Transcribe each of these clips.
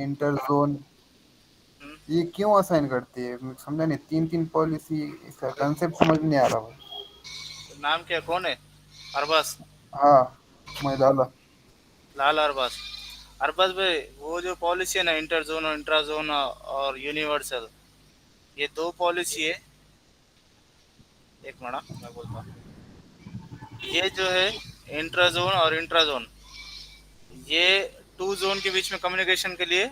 Inter zone, हम्म, ये क्यों assign करती है? मुझे समझा नहीं, तीन तीन पॉलिसी, इसका कंसेप्ट समझ नहीं आ रहा भाई। तो नाम क्या, कौन है? अरबाज। हाँ, मैं डाला। लाल अरबाज। अरबाज भाई, वो जो पॉलिसी है ना, इंटर जोन और इंट्रा जोन और यूनिवर्सल, ये दो पॉलिसी है। एक मिनट मैं बोलता हूँ। ये जो है इंट्रा जोन और इंट्रा जोन, ये टू जोन के बीच में कम्युनिकेशन के लिए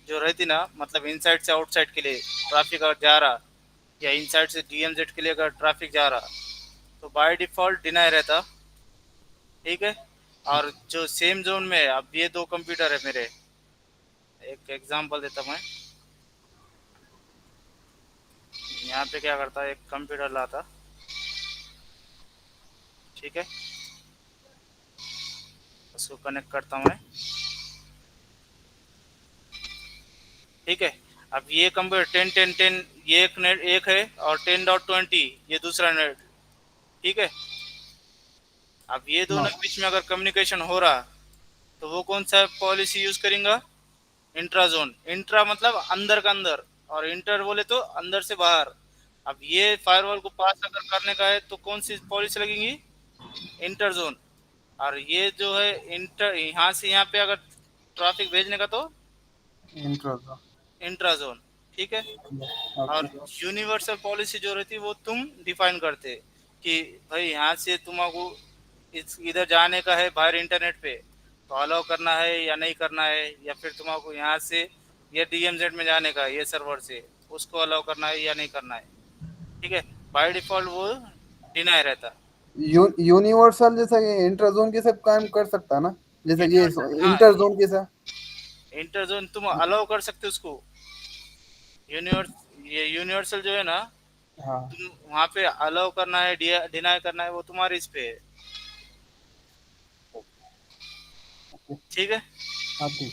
जो रहती ना, मतलब इनसाइड से आउटसाइड के लिए ट्रैफिक अगर जा रहा, या इनसाइड से डीएमजेड के लिए अगर ट्रैफिक जा रहा, तो बाय डिफॉल्ट डिनाई रहता। ठीक है। और जो सेम जोन में है, अब ये दो कंप्यूटर है मेरे, एक एग्जांपल देता मैं। यहाँ पे क्या करता है, एक कंप्यूटर लाता। ठीक है। उसको कनेक्ट करता हूँ मैं। ठीक है। अब ये कंप्यूटर 10 10 10, ये एक नेट एक है, और 10.20 ये दूसरा नेट। ठीक है। अब ये दोनों हाँ, के बीच में अगर कम्युनिकेशन हो रहा, तो वो कौन सा पॉलिसी यूज करेंगे? Intra zone. इंट्रा मतलब अंदर का अंदर, और इंटर बोले तो अंदर से बाहर। अब ये फायरवॉल को पास अगर करने का है तो कौन सी पॉलिसी लगेंगी? Inter zone. और ये जो है इंटर, यहाँ से यहाँ पे अगर ट्रैफिक भेजने का तो इंटर जोन। Intra zone. ठीक है। और ओके। यूनिवर्सल पॉलिसी जो रहती है वो तुम डिफाइन करते कि भाई यहाँ से तुमको इधर जाने का है बाहर इंटरनेट पे, तो अलाउ करना है या नहीं करना है, या फिर तुमको यहाँ से ये डीएमजेड में जाने का है ये सर्वर से, उसको अलाउ करना है या नहीं करना है। ठीक है। बाय डिफॉल्ट वो डिनाई रहता। यूनिवर्सल जैसा ये इंटर जोन के सब काम कर सकता है ना, जैसे ये यूनिवर्सल, हाँ। इंटर जोन के साथ। इंटर जोन तुम अलाउ कर सकते हो उसको। ये यूनिवर्सल जो है ना, हाँ। तुम वहाँ पे अलाउ करना है, डिनाई करना है, वो तुम्हारे इस पे है। ओके। ठीक है। हाँ, ठीक।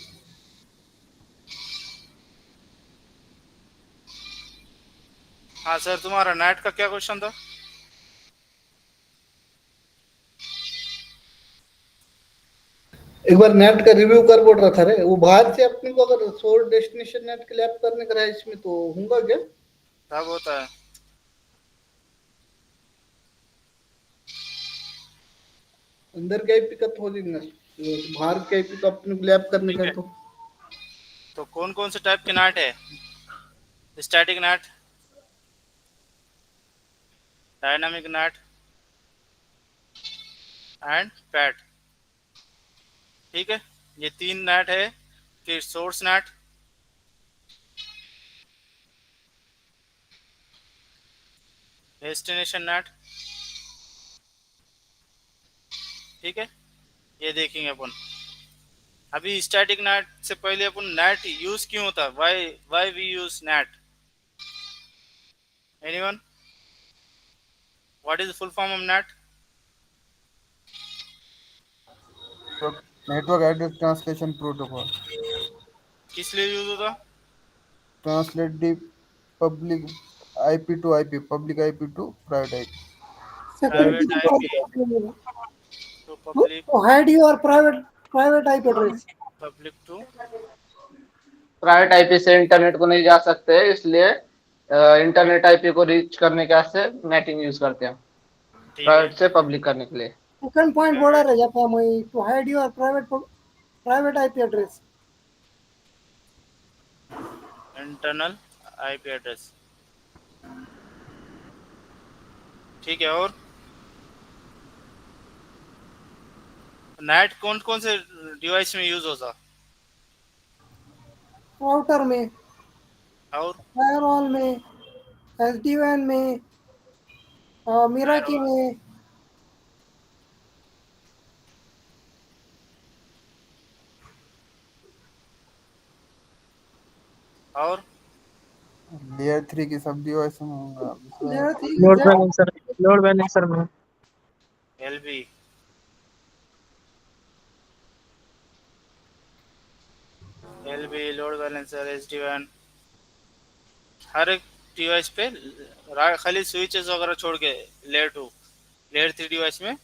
हाँ सर, तुम्हारा नेट का क्या क्वेश्चन था? एक बार नेट का रिव्यू कर बोल रहा था रे, वो बाहर से अपने को अगर सोर्स डेस्टिनेशन नेट के लिए ऐप करने का है इसमें तो होगा क्या? तब होता है। अंदर के आईपी का तो हो जाएगा, बाहर के आईपी का अपने को लैप करने ठीक का है। है तो। तो कौन कौन से टाइप के नाट है? Static NAT, dynamic NAT, and PAT. ठीक है। ये तीन नाट है। फिर सोर्स नाट, डेस्टिनेशन नाट। ठीक है। ये देखेंगे अपन। अभी स्टैटिक नाट से पहले अपन नाट यूज क्यों होता है, why why we use NAT? Anyone? What is the full form of NAT? Network address translation protocol. किस लिए यूज होता? Translate the public IP to IP, public IP to private IP. Security private की बात IP कर रहे हो। To to public, to hide your private IP address। Public to. Private IP से internet को नहीं जा सकते, इसलिए इंटरनेट आईपी को रीच करने के वास्ते नेटिंग यूज करते हैं, ठीक है। प्राइवेट से पब्लिक करने के लिए। सेकंड पॉइंट बोला रह जाता है मैं, to hide your private IP address. Internal IP address. ठीक है। और नेट कौन कौन से डिवाइस में यूज होता? राउटर में, और फायरवॉल में, एसडीवैन में, मिराकी फायरवॉल, में। और लेयर 3 की सब डिवाइस में होगा दूसरा। Layer three load balancer, load balancer में। LB, LB, load balancer, SD वैन, हर एक डिवाइस पे खाली स्विचेस वगैरह छोड़ के layer two, layer three device में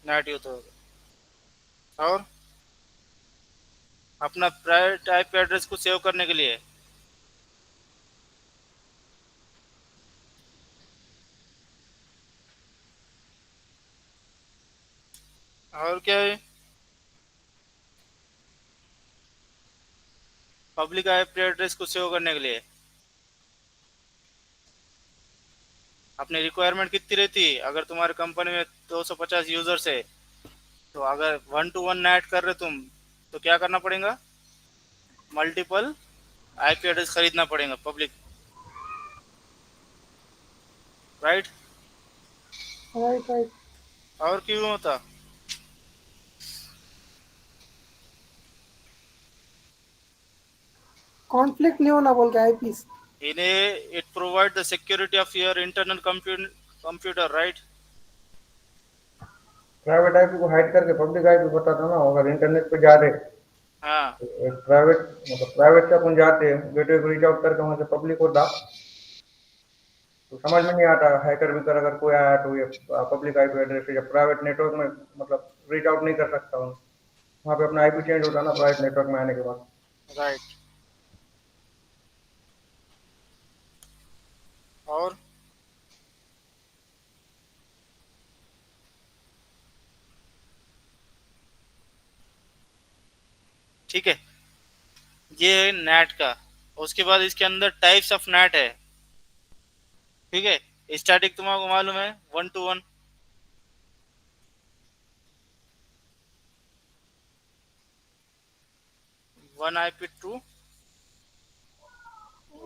नेट यूज होगा। और अपना प्राइवेट आईपी एड्रेस को सेव करने के लिए। और क्या है? पब्लिक आईपी एड्रेस को सेव करने के लिए अपनी रिक्वायरमेंट कितनी रहती है? अगर तुम्हारी कंपनी में 250 यूजर्स है, तो अगर 1 to 1 नेट कर रहे तुम, तो क्या करना पड़ेगा? मल्टीपल आईपी एड्रेस खरीदना पड़ेगा पब्लिक, राइट? Right right. और क्यों होता? कॉन्फ्लिक्ट नहीं होना बोल के आईपीस। इन्हें it provide the security of your internal computer, right? Private IP को हाइड करके पब्लिक आईपी बताता ना, अगर इंटरनेट पे जा रहे हाँ, प्राइवेट मतलब प्राइवेट से अपन जाते हैं गेटवे को रीच आउट करके वहां से पब्लिक होता, तो समझ में नहीं आता हैकर विकर अगर कोई आया तो ये पब्लिक आईपी एड्रेस से जब प्राइवेट नेटवर्क में मतलब रीच आउट नहीं कर सकता हूँ, वहाँ पे अपना आईपी चेंज होता ना प्राइवेट नेटवर्क में आने के बाद। राइट। और ठीक है, ये है नेट का। उसके बाद इसके अंदर टाइप्स ऑफ नेट है, ठीक है। स्टैटिक तुम्हारा मालूम है, 1 to 1। 1 IP to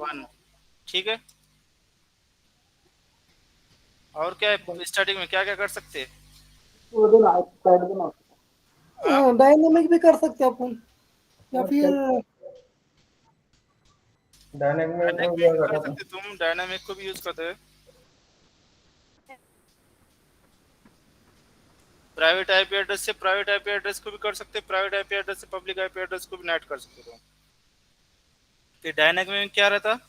1, ठीक है। और क्या है स्टैटिक में, क्या क्या कर सकते हैं? वो देना पैड देना। डायनेमिक भी कर सकते हैं अपन, या फिर डायनेमिक में डायनेमिक हो भी जाएगा कर था। सकते, तुम डायनेमिक को भी यूज करते हो। प्राइवेट आईपी एड्रेस से प्राइवेट आईपी एड्रेस को भी कर सकते, प्राइवेट आईपी एड्रेस से पब्लिक आईपी एड्रेस को भी नेट कर सकते हो। तो डायनेमिक में क्या रहता?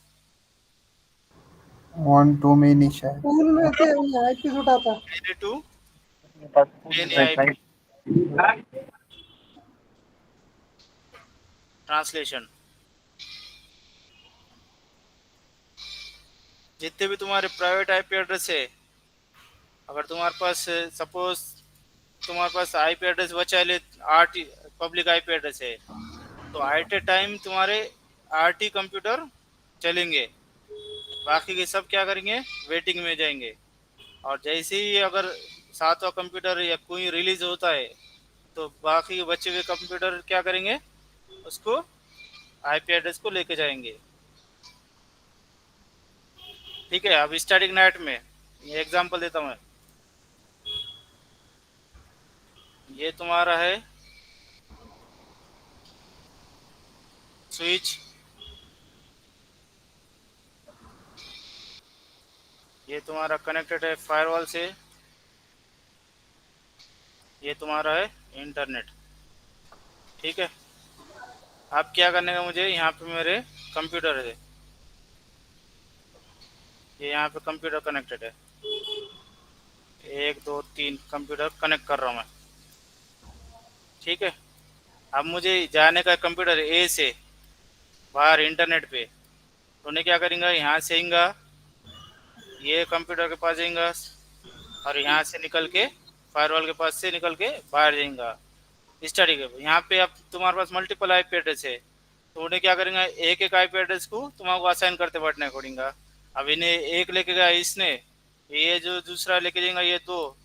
1 2 में नहीं शायद। पूल में से आईपीस उठाता। Any two any IP translation. जितने भी तुम्हारे प्राइवेट आईपी एड्रेस है, अगर तुम्हारे पास सपोज तुम्हारे पास आईपी एड्रेस बचा है 8 पब्लिक आईपी एड्रेस है, तो एट ए टाइम तुम्हारे 8 कंप्यूटर चलेंगे, बाकी के सब क्या करेंगे? वेटिंग में जाएंगे। और जैसे ही अगर 7वां कंप्यूटर या कोई रिलीज होता है, तो बाकी के बचे हुए कंप्यूटर क्या करेंगे? उसको आईपी एड्रेस को लेके जाएंगे, ठीक है। अब स्टैटिक नेट में ये एग्जांपल देता हूँ मैं। ये तुम्हारा है स्विच, ये तुम्हारा कनेक्टेड है फायरवॉल से, ये तुम्हारा है इंटरनेट, ठीक है। अब क्या करने का मुझे? यहाँ पे मेरे कंप्यूटर है, ये यहाँ पे कंप्यूटर कनेक्टेड है, 1 2 3 कंप्यूटर कनेक्ट कर रहा हूँ मैं, ठीक है। अब मुझे जाने का कंप्यूटर ए से बाहर इंटरनेट पे, तो उन्हें क्या करेंगे? यहाँ से आएगा, ये कंप्यूटर के पास जाएगा, और यहाँ से निकल के फायरवॉल के पास से निकल के बाहर जाएगा। स्टडी के यहाँ पे अब तुम्हारे पास मल्टीपल आईपी एड्रेस है, तो उन्हें क्या करेंगे? एक एक आईपी एड्रेस को तुम्हारे असाइन करते बैठने पड़ेगा। अब इन्हें एक लेके गया इसने, ये जो दूसरा लेके जाएगा ये दो,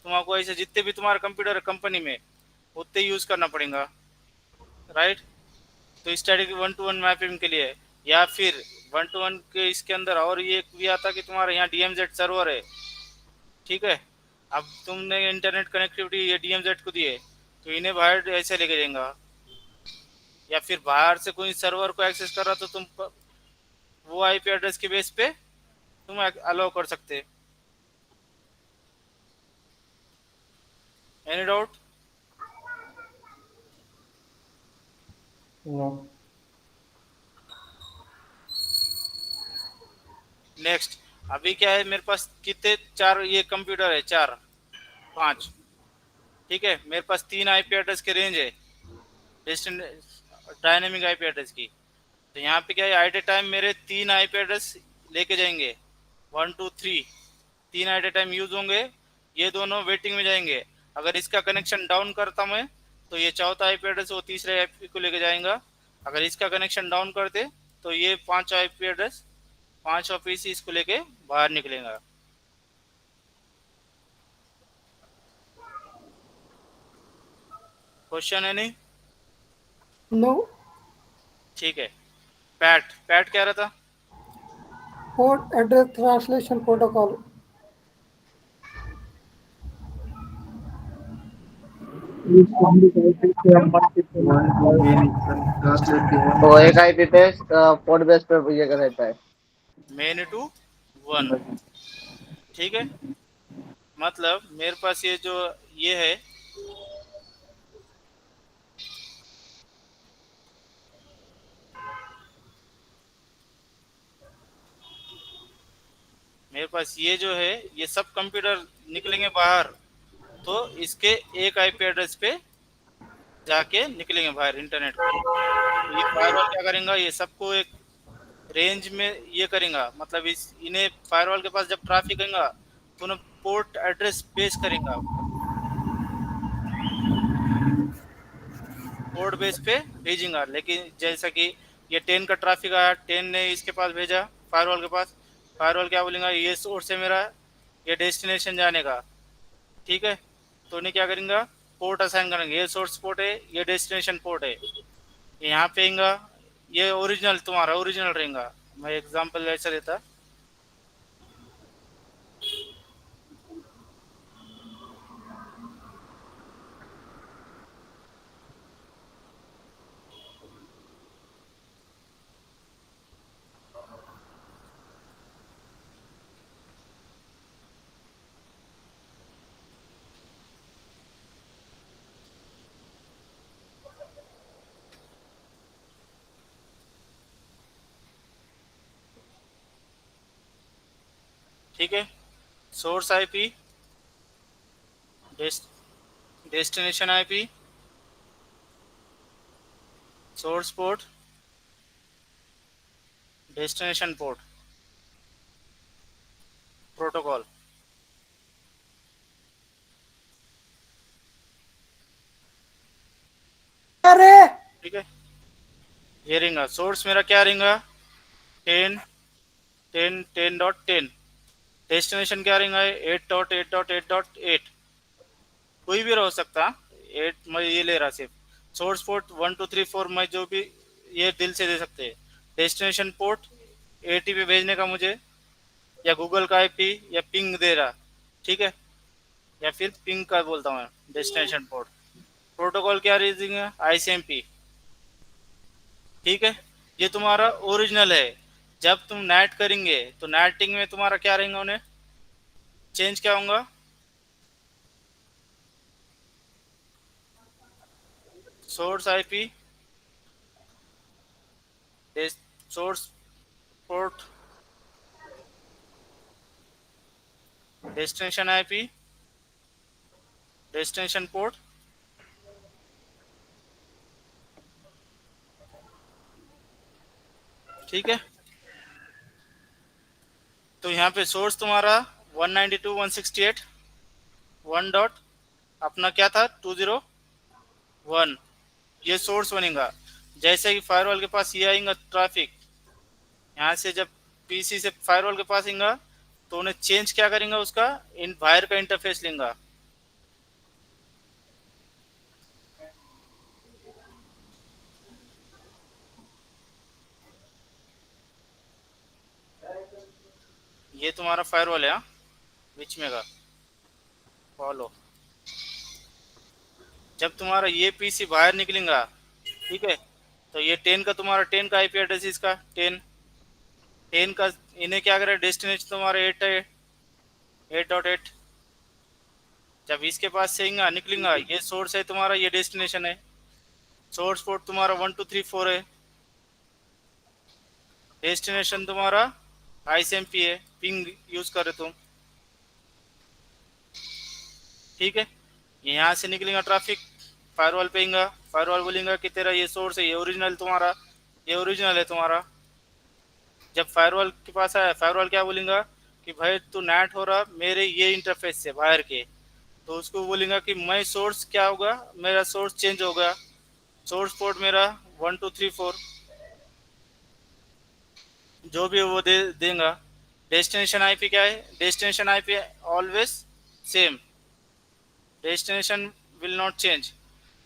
तुम्हारे ऐसे जितने भी तुम्हारे कंप्यूटर कंपनी में उतने यूज करना पड़ेगा, राइट। तो स्टैटिक 1 to 1 मैपिंग के लिए, या फिर 1 to 1 के इसके अंदर और ये भी आता कि तुम्हारे यहाँ डीएमजेड सर्वर है, ठीक है। अब तुमने इंटरनेट कनेक्टिविटी ये डीएमजेड को दिए, तो इन्हें बाहर ऐसे लेके जाएगा, या फिर बाहर से कोई सर्वर को एक्सेस कर रहा, तो तुम वो आईपी एड्रेस के बेस पे तुम अलाउ कर सकते। Any doubt? नो। नेक्स्ट, अभी क्या है मेरे पास? कितने? 4 ये कंप्यूटर है, 4 5, ठीक है। मेरे पास 3 आईपी एड्रेस के रेंज है, डायनेमिक आईपी एड्रेस की। तो यहाँ पे क्या है, एट ए टाइम मेरे 3 आईपी एड्रेस लेके जाएंगे, 1 2 3, 3 एट ए टाइम यूज होंगे, ये दोनों वेटिंग में जाएंगे। अगर इसका कनेक्शन डाउन करता मैं, तो ये चौथा आईपी एड्रेस वो तीसरे आईपी को लेके जाएगा। अगर इसका कनेक्शन डाउन करते तो ये 5 आईपी एड्रेस, 5 ऑफिस इसको लेके बाहर निकलेगा। क्वेश्चन है नहीं? नो। ठीक है। पैट पैट क्या रहा था? Port address translation protocol. तो एक आईपी पे पोर्ट बेस पे ये रहता है। Many to 1। ठीक है, मतलब मेरे पास ये जो ये है, मेरे पास ये जो है, ये सब कंप्यूटर निकलेंगे बाहर, तो इसके एक आईपी एड्रेस पे जाके निकलेंगे बाहर इंटरनेट को। तो ये फायरवॉल क्या करेगा, ये सबको एक रेंज में ये करेगा, मतलब इस इन्हें फायरवॉल के पास जब ट्रैफिक आएगा तो उन्हें पोर्ट एड्रेस बेस करेगा, पोर्ट बेस पे भेजेगा। लेकिन जैसा कि ये 10 का ट्रैफिक आया, 10 ने इसके पास भेजा फायरवॉल के पास, फायरवॉल क्या बोलेगा, ये सोर्स है मेरा, ये डेस्टिनेशन जाने का। ठीक है, तो उन्हें क्या करेंगे, पोर्ट असाइन करेंगे, ये सोर्स पोर्ट है, ये डेस्टिनेशन पोर्ट है, यहाँ पे आएगा, ये ओरिजिनल तुम्हारा ओरिजिनल रहेगा। मैं एग्जांपल ऐसा देता, ठीक है। Source IP, destination IP, source port, destination port, protocol. अरे ठीक है, ये रहेगा सोर्स मेरा, क्या रहेगा, 10 10 10.10। डेस्टिनेशन क्या रहेगा, 8.8.8.8, कोई भी रह सकता, 8 मैं ये ले रहा सिर्फ। सोर्स पोर्ट 1 2 3 4 मैं जो भी ये दिल से दे सकते हैं। डेस्टिनेशन पोर्ट एटीपी भेजने का मुझे, या गूगल का आईपी, या पिंग दे रहा। ठीक है, या फिर पिंग का बोलता हूँ मैं, डेस्टिनेशन पोर्ट। प्रोटोकॉल क्या रहेगा, आईसीएमपी। ठीक है, ये तुम्हारा ओरिजिनल है। जब तुम नेट करेंगे तो नेटिंग में तुम्हारा क्या रहेगा, उन्हें चेंज क्या होगा, source IP, source port, destination IP, destination port. ठीक है, तो यहाँ पे सोर्स तुम्हारा 192.168 1 डॉट अपना क्या था 201, ये सोर्स बनेगा। जैसे कि फायरवॉल के पास ये आएगा ट्रैफिक, यहाँ से जब पीसी से फायरवॉल के पास आएगा तो उन्हें चेंज क्या करेंगे, उसका इन बाहर का इंटरफेस लेंगे। ये तुम्हारा फायरवॉल है, हाँ, बीच में का फॉलो। जब तुम्हारा ये पीसी बाहर निकलेगा, ठीक है, तो ये 10 का तुम्हारा 10 का आईपी एड्रेस, इसका 10 का इन्हें क्या करे, डेस्टिनेशन तुम्हारा 8 है, 8.8। जब इसके पास से निकलेगा, ये सोर्स है तुम्हारा, ये डेस्टिनेशन है। सोर्स पोर्ट तुम्हारा 1 2 3 4 है, डेस्टिनेशन तुम्हारा आईसीएमपी है, पिंग यूज करे तुम। ठीक है, यहाँ से निकलेगा ट्रैफिक, फायरवॉल पेगा, फायरवॉल बोलेगा कि तेरा ये सोर्स है, ये ओरिजिनल तुम्हारा, ये ओरिजिनल है तुम्हारा। जब फायरवॉल के पास आया, फायरवॉल क्या बोलेगा कि भाई तू नेट हो रहा मेरे ये इंटरफेस से बाहर के, तो उसको बोलेगा कि मैं सोर्स क्या होगा, मेरा सोर्स चेंज होगा, सोर्स पोर्ट मेरा 1234 जो भी वो देगा। डेस्टिनेशन आईपी क्या है, destination IP always same, destination will not change.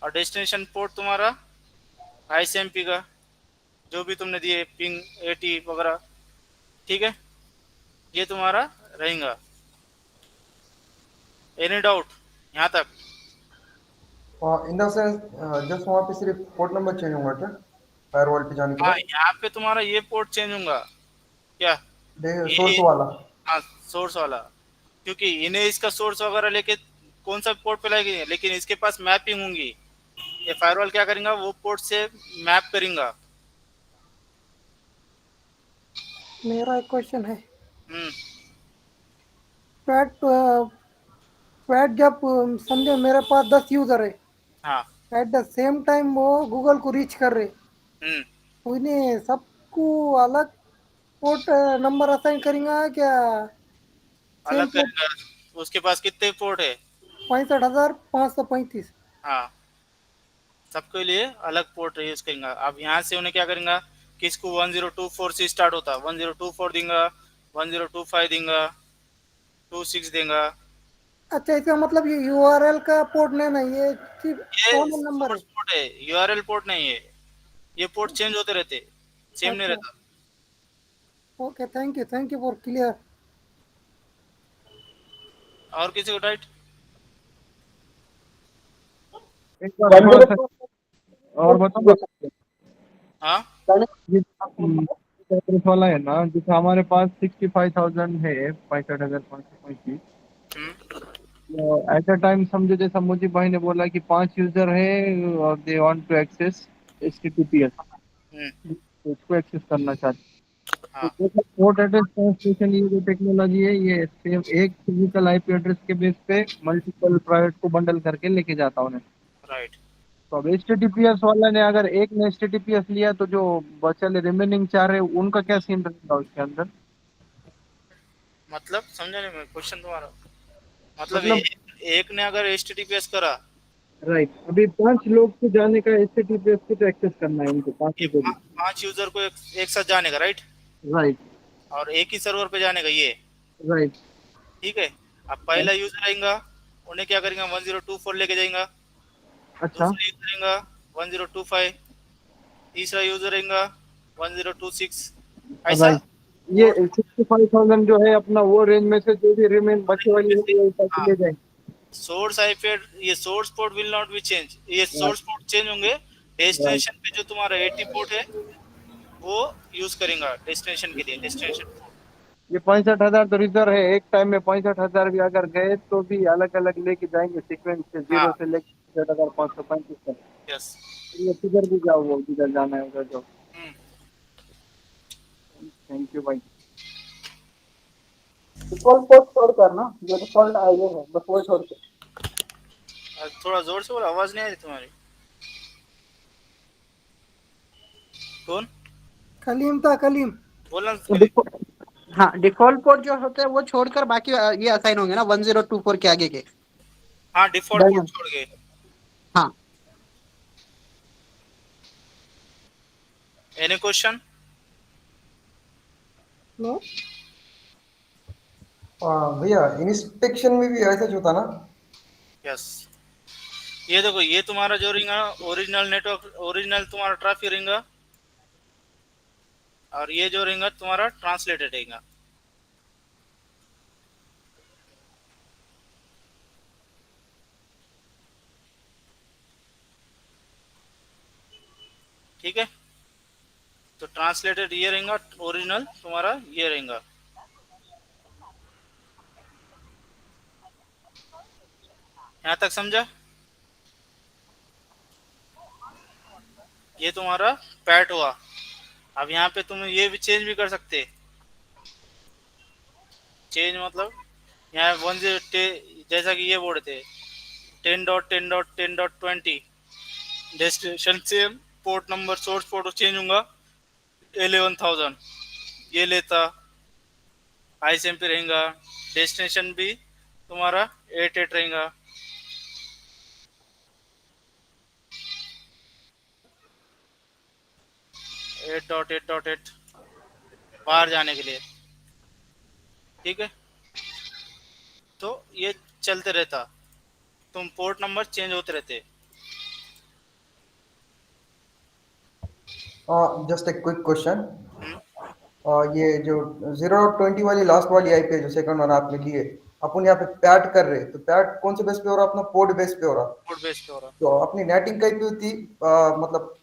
और डेस्टिनेशन पोर्ट तुम्हारा आईसीएमपी का जो भी तुमने दिए पिंग 80 वगैरह, ठीक है, ये तुम्हारा रहेगा। एनी डाउट यहाँ तक? इन द सेंस जस्ट वहाँ पे सिर्फ पोर्ट नंबर चेंज होगा क्या फायरवॉल पे जाने के हाँ, बाद? यहाँ पे तुम्हारा ये पोर्ट चेंज होगा क्या, सोर्स ये, वाला। हाँ सोर्स वाला, क्योंकि इन्हें इसका सोर्स वगैरह लेके कौन सा पोर्ट पे लगेंगे, लेकिन इसके पास मैपिंग होंगी। ये फायरवॉल क्या करेगा, वो पोर्ट से मैप करेगा। मेरा एक क्वेश्चन है। हम्म। पैट पैट जब समझो मेरे पास 10 यूजर है, हाँ। एट द सेम टाइम वो गूगल को रीच कर रहे, हम्म। उन्हें सबको अलग पोर्ट नंबर असाइन करेंगे क्या? सेम अलग पोर्ट? करेगा। उसके पास कितने पोर्ट है? 65,535। हाँ, सबके लिए अलग पोर्ट यूज करेंगे। अब यहाँ से उन्हें क्या करेंगे, किसको 1024 से स्टार्ट होता है 1024 देंगे, 1025 देंगे, 26 देंगे। अच्छा, इसका मतलब ये यूआरएल का पोर्ट नहीं ना, ये सिर्फ ये कॉमन नंबर है। सोर्स पोर्ट है, यूआरएल पोर्ट नहीं है। ये पोर्ट चेंज होते रहते, सेम नहीं अच्छा, रहता। Okay, thank you for clear. और किसी को डाइट? एक बार थोड़ा सा और बताऊंगा। हाँ। ये एड्रेस वाला है ना, जैसे हमारे पास 65,000 है, 65,535। हम्म। एट अ टाइम समझो, जैसा मुझे भाई ने बोला कि 5 यूजर है और they want to access HTTPS, hmm. उसको एक्सेस करना चाहते हैं। हाँ। तो पोर्ट एड्रेस ट्रांसलेशन, ये जो टेक्नोलॉजी है, ये सेम एक फिजिकल आईपी एड्रेस के बेस पे मल्टीपल प्राइवेट को बंडल करके लेके जाता हूँ। राइट। तो अब HTTPS वाला ने अगर एक ने HTTPS लिया, तो जो बचे रिमेनिंग 4 है उनका क्या सीन रहेगा उसके अंदर? मतलब समझा नहीं मैं क्वेश्चन तुम्हारा। मतलब मतलब एक ने अगर एचटीटीपीएस करा, राइट, अभी 5 लोग को जाने का HTTPS को तो एक्सेस करना है उनको, ये 5 को भी। 5 यूजर को एक साथ जाने का, राइट, राइट। और एक ही सर्वर पे जाने का ये, राइट। ठीक है। अब पहला यूजर आएगा, उन्हें क्या करेंगे 1024 लेके जाएगा, अच्छा। दूसरा यूजर आएगा 1025, तीसरा यूजर आएगा 1026, ऐसा। राइट। ये 65,000 जो है अपना, वो रेंज में से जो भी रिमेन बचे वाली है वो उठा के हाँ, ले जाएंगे। सोर्स आईपी, ये source port will not be change, ये सोर्स पोर्ट चेंज होंगे। राइट। डेस्टिनेशन पे जो तुम्हारा 80 पोर्ट है वो यूज करेंगे डेस्टिनेशन के लिए, डेस्टिनेशन पोर्ट। ये 65,000 तो रिजर्व है, एक टाइम में 65,000 भी अगर गए तो भी अलग अलग लेके जाएंगे सीक्वेंस से, हाँ। 0 से लेके 535 तक। यस। ये किधर भी जाओ, वो जिधर जाना है उधर जाओ। हम्म। थैंक यू भाई। डिफॉल्ट पोर्ट छोड़कर ना, जो डिफॉल्ट आईए है बस वो छोड़ के। थोड़ा जोर से बोलो, आवाज नहीं आ रही तुम्हारी। कौन कलीम था, कलीम। बोलना तो के लिए? हाँ, डिफॉल्ट पोर्ट जो होते हैं वो छोड़कर बाकी ये असाइन होंगे ना 1024 के आगे के। हाँ, डिफॉल्ट पोर्ट डायमंड। छोड़ गए। हाँ। Any question? नो। भैया इंस्पेक्शन में भी ऐसा ही होता ना? यस। ये देखो, ये तुम्हारा जो रिंगा ओरिजिनल नेटवर्क, ओरिजिनल तुम्हारा ट्रैफिक रिंगा, और ये जो रिंगा तुम्हारा ट्रांसलेटेड रिंगा। ठीक है, तो ट्रांसलेटेड ये रहेगा, ओरिजिनल तुम्हारा ये रहेगा। यहाँ तक समझा? ये तुम्हारा पैट हुआ। अब यहाँ पे तुम ये भी चेंज भी कर सकते, चेंज मतलब यहाँ 10 जैसा कि ये बोर्ड थे 10.10.10.20, destination same, port number source port change होगा 11,000 ये लेता, ICMP रहेगा, डेस्टिनेशन भी तुम्हारा 88 रहेगा। Eight dot eight dot eight बाहर जाने के लिए, ठीक है। तो ये चलते रहता, तुम पोर्ट नंबर चेंज होते रहते। जस्ट ए क्विक क्वेश्चन, हम्म, ये जो 0.20 वाली लास्ट वाली आईपी है जो सेकंड वन आपने लिए, अपन यहाँ पे पैड कर रहे, तो पैड कौन से बेस पे हो रहा, अपना पोर्ट बेस पे हो रहा। पोर्ट बेस पे हो रहा। तो अपनी नेटिंग कहीं पे थी, मतलब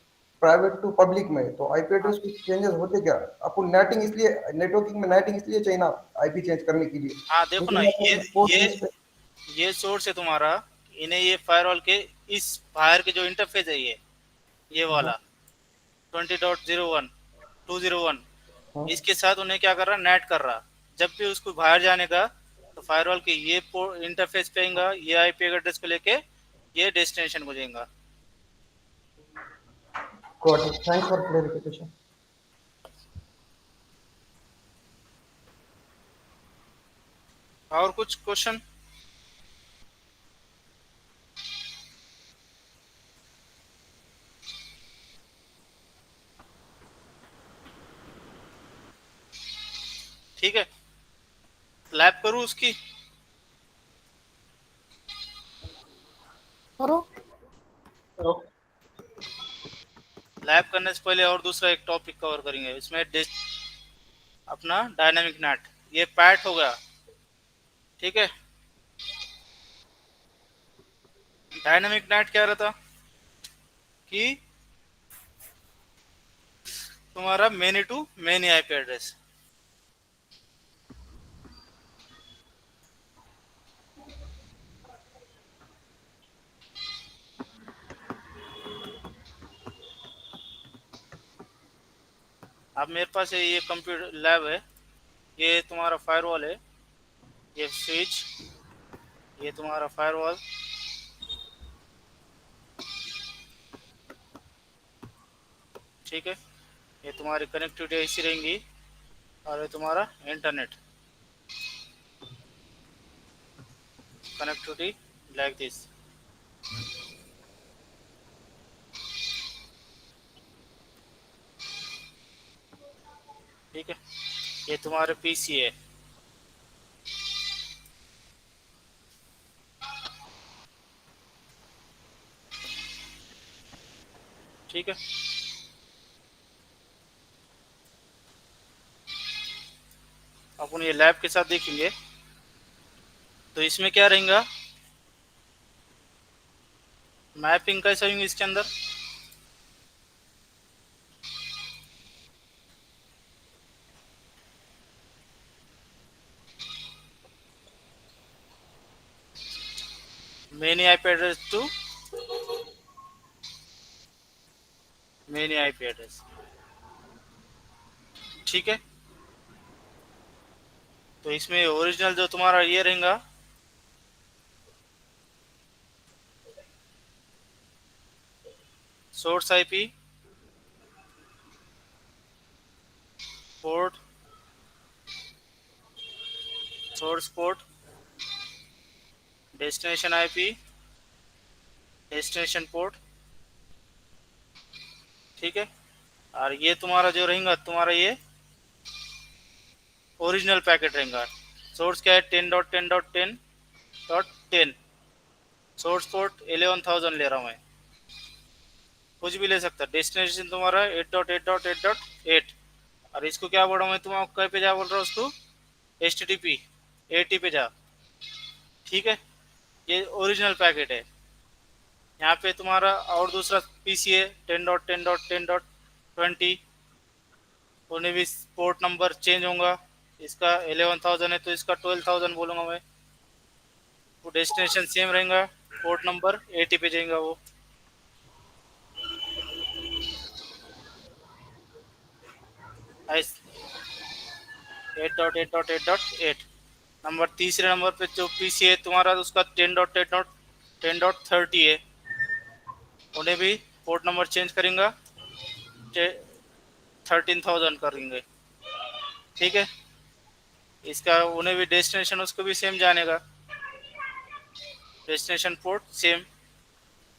प्राइवेट टू पब्लिक में, तो आईपी एड्रेस कुछ चेंजेस होते क्या, अपन नेटिंग इसलिए, नेटवर्किंग में नेटिंग इसलिए चाहिए ना आईपी चेंज करने के लिए। हाँ देखो ना, लेकिन पोर्ट ये बेस पे ये सोर्स है तुम्हारा, इन्हें ये फायरवॉल के इस बाहर के जो इंटरफेस है ये वाला 20.01 201 हाँ, इसके साथ उन्हें क्या कर रहा, नेट कर रहा। जब भी उसको बाहर जाने का तो फायरवॉल के ये इंटरफेस पे आएगा, ये आईपी एड्रेस को लेके ये डेस्टिनेशन को जाएगा। Got it, thanks for clarification. और कुछ क्वेश्चन? ठीक है, लैब करूँ उसकी? करो। लैब करने से पहले और दूसरा एक टॉपिक कवर करेंगे इसमें, अपना डायनामिक नेट, ये पैट हो गया, ठीक है। डायनामिक नेट क्या रहता कि तुम्हारा many to many IP address, अब मेरे पास ये कंप्यूटर लैब है, ये तुम्हारा फायरवॉल है, ये स्विच, ये तुम्हारा फायरवॉल, ठीक है। ये तुम्हारी कनेक्टिविटी ऐसी रहेंगी, और ये तुम्हारा इंटरनेट कनेक्टिविटी लाइक दिस, ठीक है। ये तुम्हारे पीसी है, ठीक है। अपन ये लैब के साथ देखेंगे, तो इसमें क्या रहेगा, मैपिंग कैसा होंगे इसके अंदर, many IP address to many IP address, ठीक है। तो इसमें ओरिजिनल जो तुम्हारा ये रहेगा, source IP, port, source port, destination IP, destination port, ठीक है। और ये तुम्हारा जो रहेगा, तुम्हारा ये ओरिजिनल पैकेट रहेगा। सोर्स क्या है, 10.10.10.10, सोर्स पोर्ट 11,000 ले रहा हूँ मैं, कुछ भी ले सकता। डेस्टिनेशन तुम्हारा 8.8.8.8, और इसको क्या बोल रहा हूँ मैं, तुम कहीं पे जा बोल रहा हूँ उसको, HTTP 80 पे जा, ठीक है। ये ओरिजिनल पैकेट है। यहाँ पे तुम्हारा और दूसरा पीसी है 10.10.10.20, उन्हें भी पोर्ट नंबर चेंज होगा, इसका 11,000 है तो इसका 12,000 बोलूँगा मैं। वो डेस्टिनेशन सेम रहेगा, पोर्ट नंबर 80 पे जाएगा वो। ऐस 8.8.8.8 नंबर, तीसरे नंबर पे जो पीसी है तुम्हारा, उसका 10.10.10.30 है, उन्हें भी पोर्ट नंबर चेंज करेंगे 13,000 करेंगे, ठीक है। इसका उन्हें भी डेस्टिनेशन उसको भी सेम जानेगा, डेस्टिनेशन पोर्ट सेम।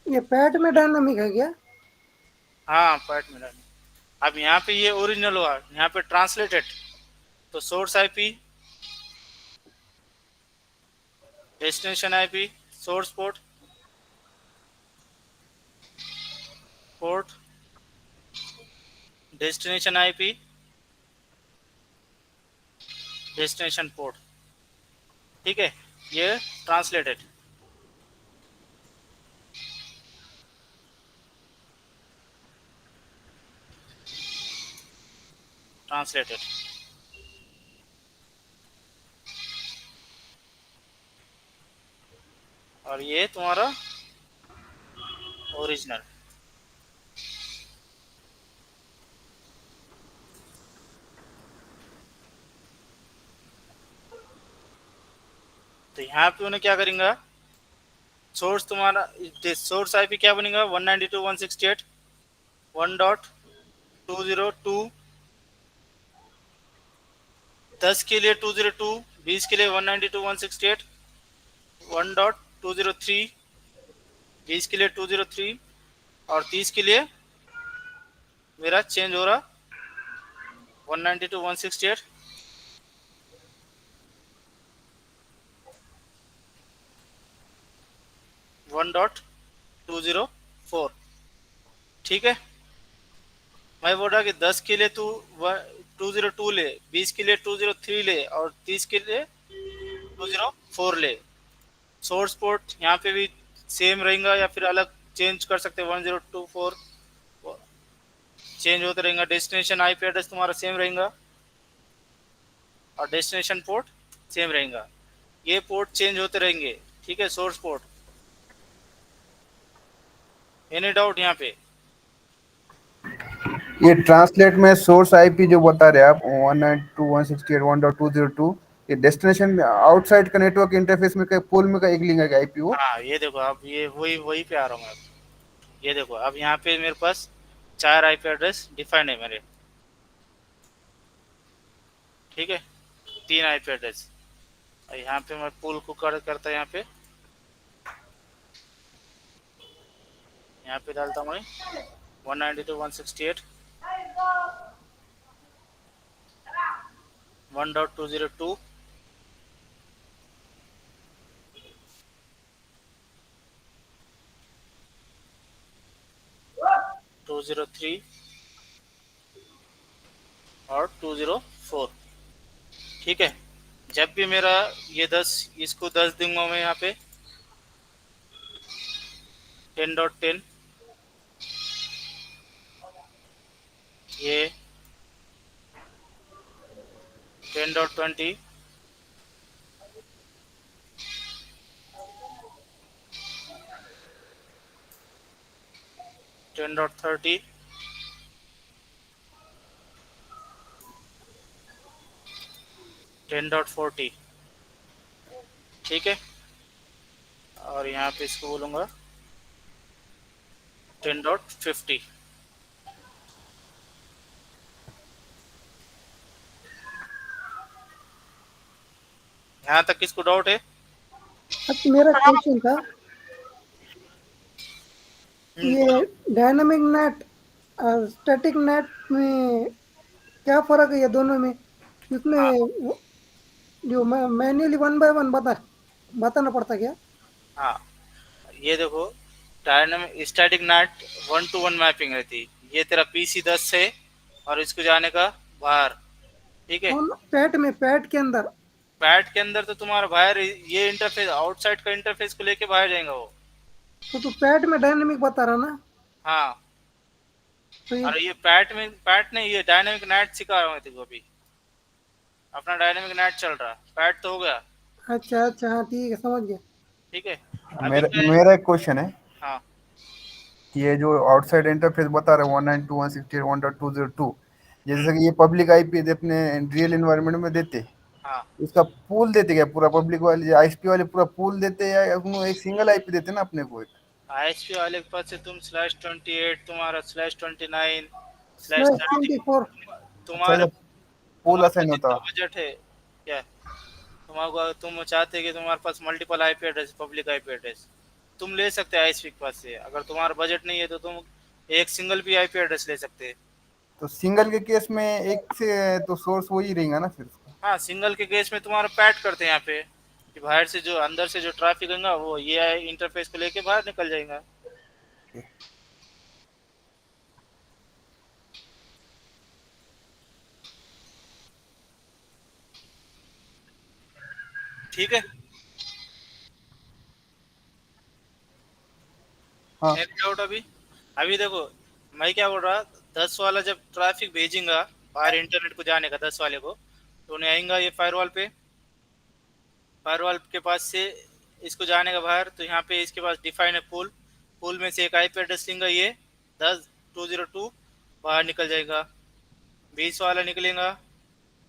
ये पैट में डायनामिक है क्या? हाँ पैट में डालना। अब यहाँ पे ये ओरिजिनल हुआ, यहाँ पे ट्रांसलेटेड, तो source IP, destination IP, source port, port, destination IP, destination port, ठीक है। ये ट्रांसलेटेड। ट्रांसलेटेड और ये तुम्हारा ओरिजिनल। तो यहाँ पे उन्हें क्या करेंगे, सोर्स तुम्हारा सोर्स आईपी क्या बनेगा 192.168.1.202, 10 के लिए 202, 20 के लिए 192.168.1.203, 20 के लिए 203 और 30 के लिए मेरा चेंज हो रहा 192.168 1.204, ठीक है। मैं बोल रहा कि 10 के लिए तू 202 ले, 20 के लिए 203 ले और 30 के लिए 204 ले। सोर्स पोर्ट यहाँ पे भी सेम रहेगा या फिर अलग चेंज कर सकते हैं, 1024 चेंज होते रहेगा। डेस्टिनेशन आईपी एड्रेस तुम्हारा सेम रहेगा और डेस्टिनेशन पोर्ट सेम रहेगा। ये पोर्ट चेंज होते रहेंगे, ठीक है। सोर्स पोर्ट, एनी डाउट यहाँ पे? ये ट्रांसलेट में सोर्स आईपी जो बता रहे हैं आप 192.168.1.202, ये डेस्टिनेशन आउटसाइड का नेटवर्क इंटरफेस में पोल में का एक लिंक है आईपी वो। हाँ ये देखो, अब ये वही पे आ रहा हूँ मैं। ये देखो अब यहाँ पे मेरे पास 4 आईपी एड्रेस डिफाइंड है मेरे, ठीक है। 3 आईपी एड्रेस, यहाँ पे मैं पुल को करता यहाँ पे डालता हूँ 192.168.1.202, 203 और 204, ठीक है। जब भी मेरा ये 10, इसको 10 दूंगा मैं यहाँ पे 10.10, ये 10.20, 10.30, 10.40, ठीक है। और यहाँ पे इसको बोलूँगा 10.50। यहाँ तक किसको डाउट है? अच्छा, मेरा क्वेश्चन था, ये डायनामिक नेट और स्टैटिक नेट में क्या फर्क है ये दोनों में? इसमें जो मैन्युअली 1 बाय 1 बताना पड़ता क्या? हाँ ये देखो, dynamic static net 1-to-1 mapping रहती। ये तेरा PC 10 है और इसको जाने का बाहर, ठीक है। पैट के अंदर, पैड के अंदर तो तुम्हारा बाहर ये इंटरफेस, आउटसाइड का इंटरफेस को लेके बाहर जाएगा वो। तो पैट में डायनामिक बता रहा ना? हाँ तो और ये पैट नहीं, ये डायनामिक नेट सिखा रहा हूँ तेरे को अभी। अपना डायनामिक नेट चल रहा, पैट तो हो गया। अच्छा अच्छा, हाँ ठीक है, समझ गया। ठीक है। मेरा एक क्वेश्चन है, हाँ ये जो आउटसाइड इंटरफेस बता रहे 192.168.1.202, जैसे कि ये पब्लिक आईपी अपने रियल एनवायरनमेंट में देते, हाँ उसका पूल देते क्या पूरा? पब्लिक वाले आईएसपी वाले पूरा पूल देते या एक सिंगल आईपी देते ना अपने को? आईएसपी वाले के पास से तुम /28 तुम्हारा /29 स्लैश /30 24 अच्छा, तुम्हारे जब पोल तुम्हारे पास असाइन होता। जितना बजट है क्या, तुम्हारा तुम चाहते कि तुम्हारे पास multiple IP address, public IP address तुम ले सकते हैं आईएसपी के पास से। अगर तुम्हारा बजट नहीं है तो तुम एक सिंगल भी आईपी एड्रेस ले सकते हैं। तो सिंगल के केस में एक से तो सोर्स वही रहेगा ना फिर उसका। हाँ, सिंगल के केस में तुम्हारा पैट करते हैं यहाँ पे कि बाहर से जो अंदर से जो ट्रैफिक होगा वो ये इंटरफेस को लेके बाहर निकल जाएगा। ठीक है, हाँ नेक्स्ट डाउट अभी। अभी देखो, मैं क्या बोल रहा, 10 वाला जब ट्रैफिक भेजेगा बाहर इंटरनेट को जाने का 10 वाले को, तो उन्हें आएगा ये फायरवॉल पे, फायरवॉल के पास से इसको जाने का बाहर, तो यहाँ पे इसके पास डिफाइन है पूल, पूल में से एक आईपी एड्रेस लेंगे ये 10.202 बाहर निकल जाएगा। 20 वाला निकलेगा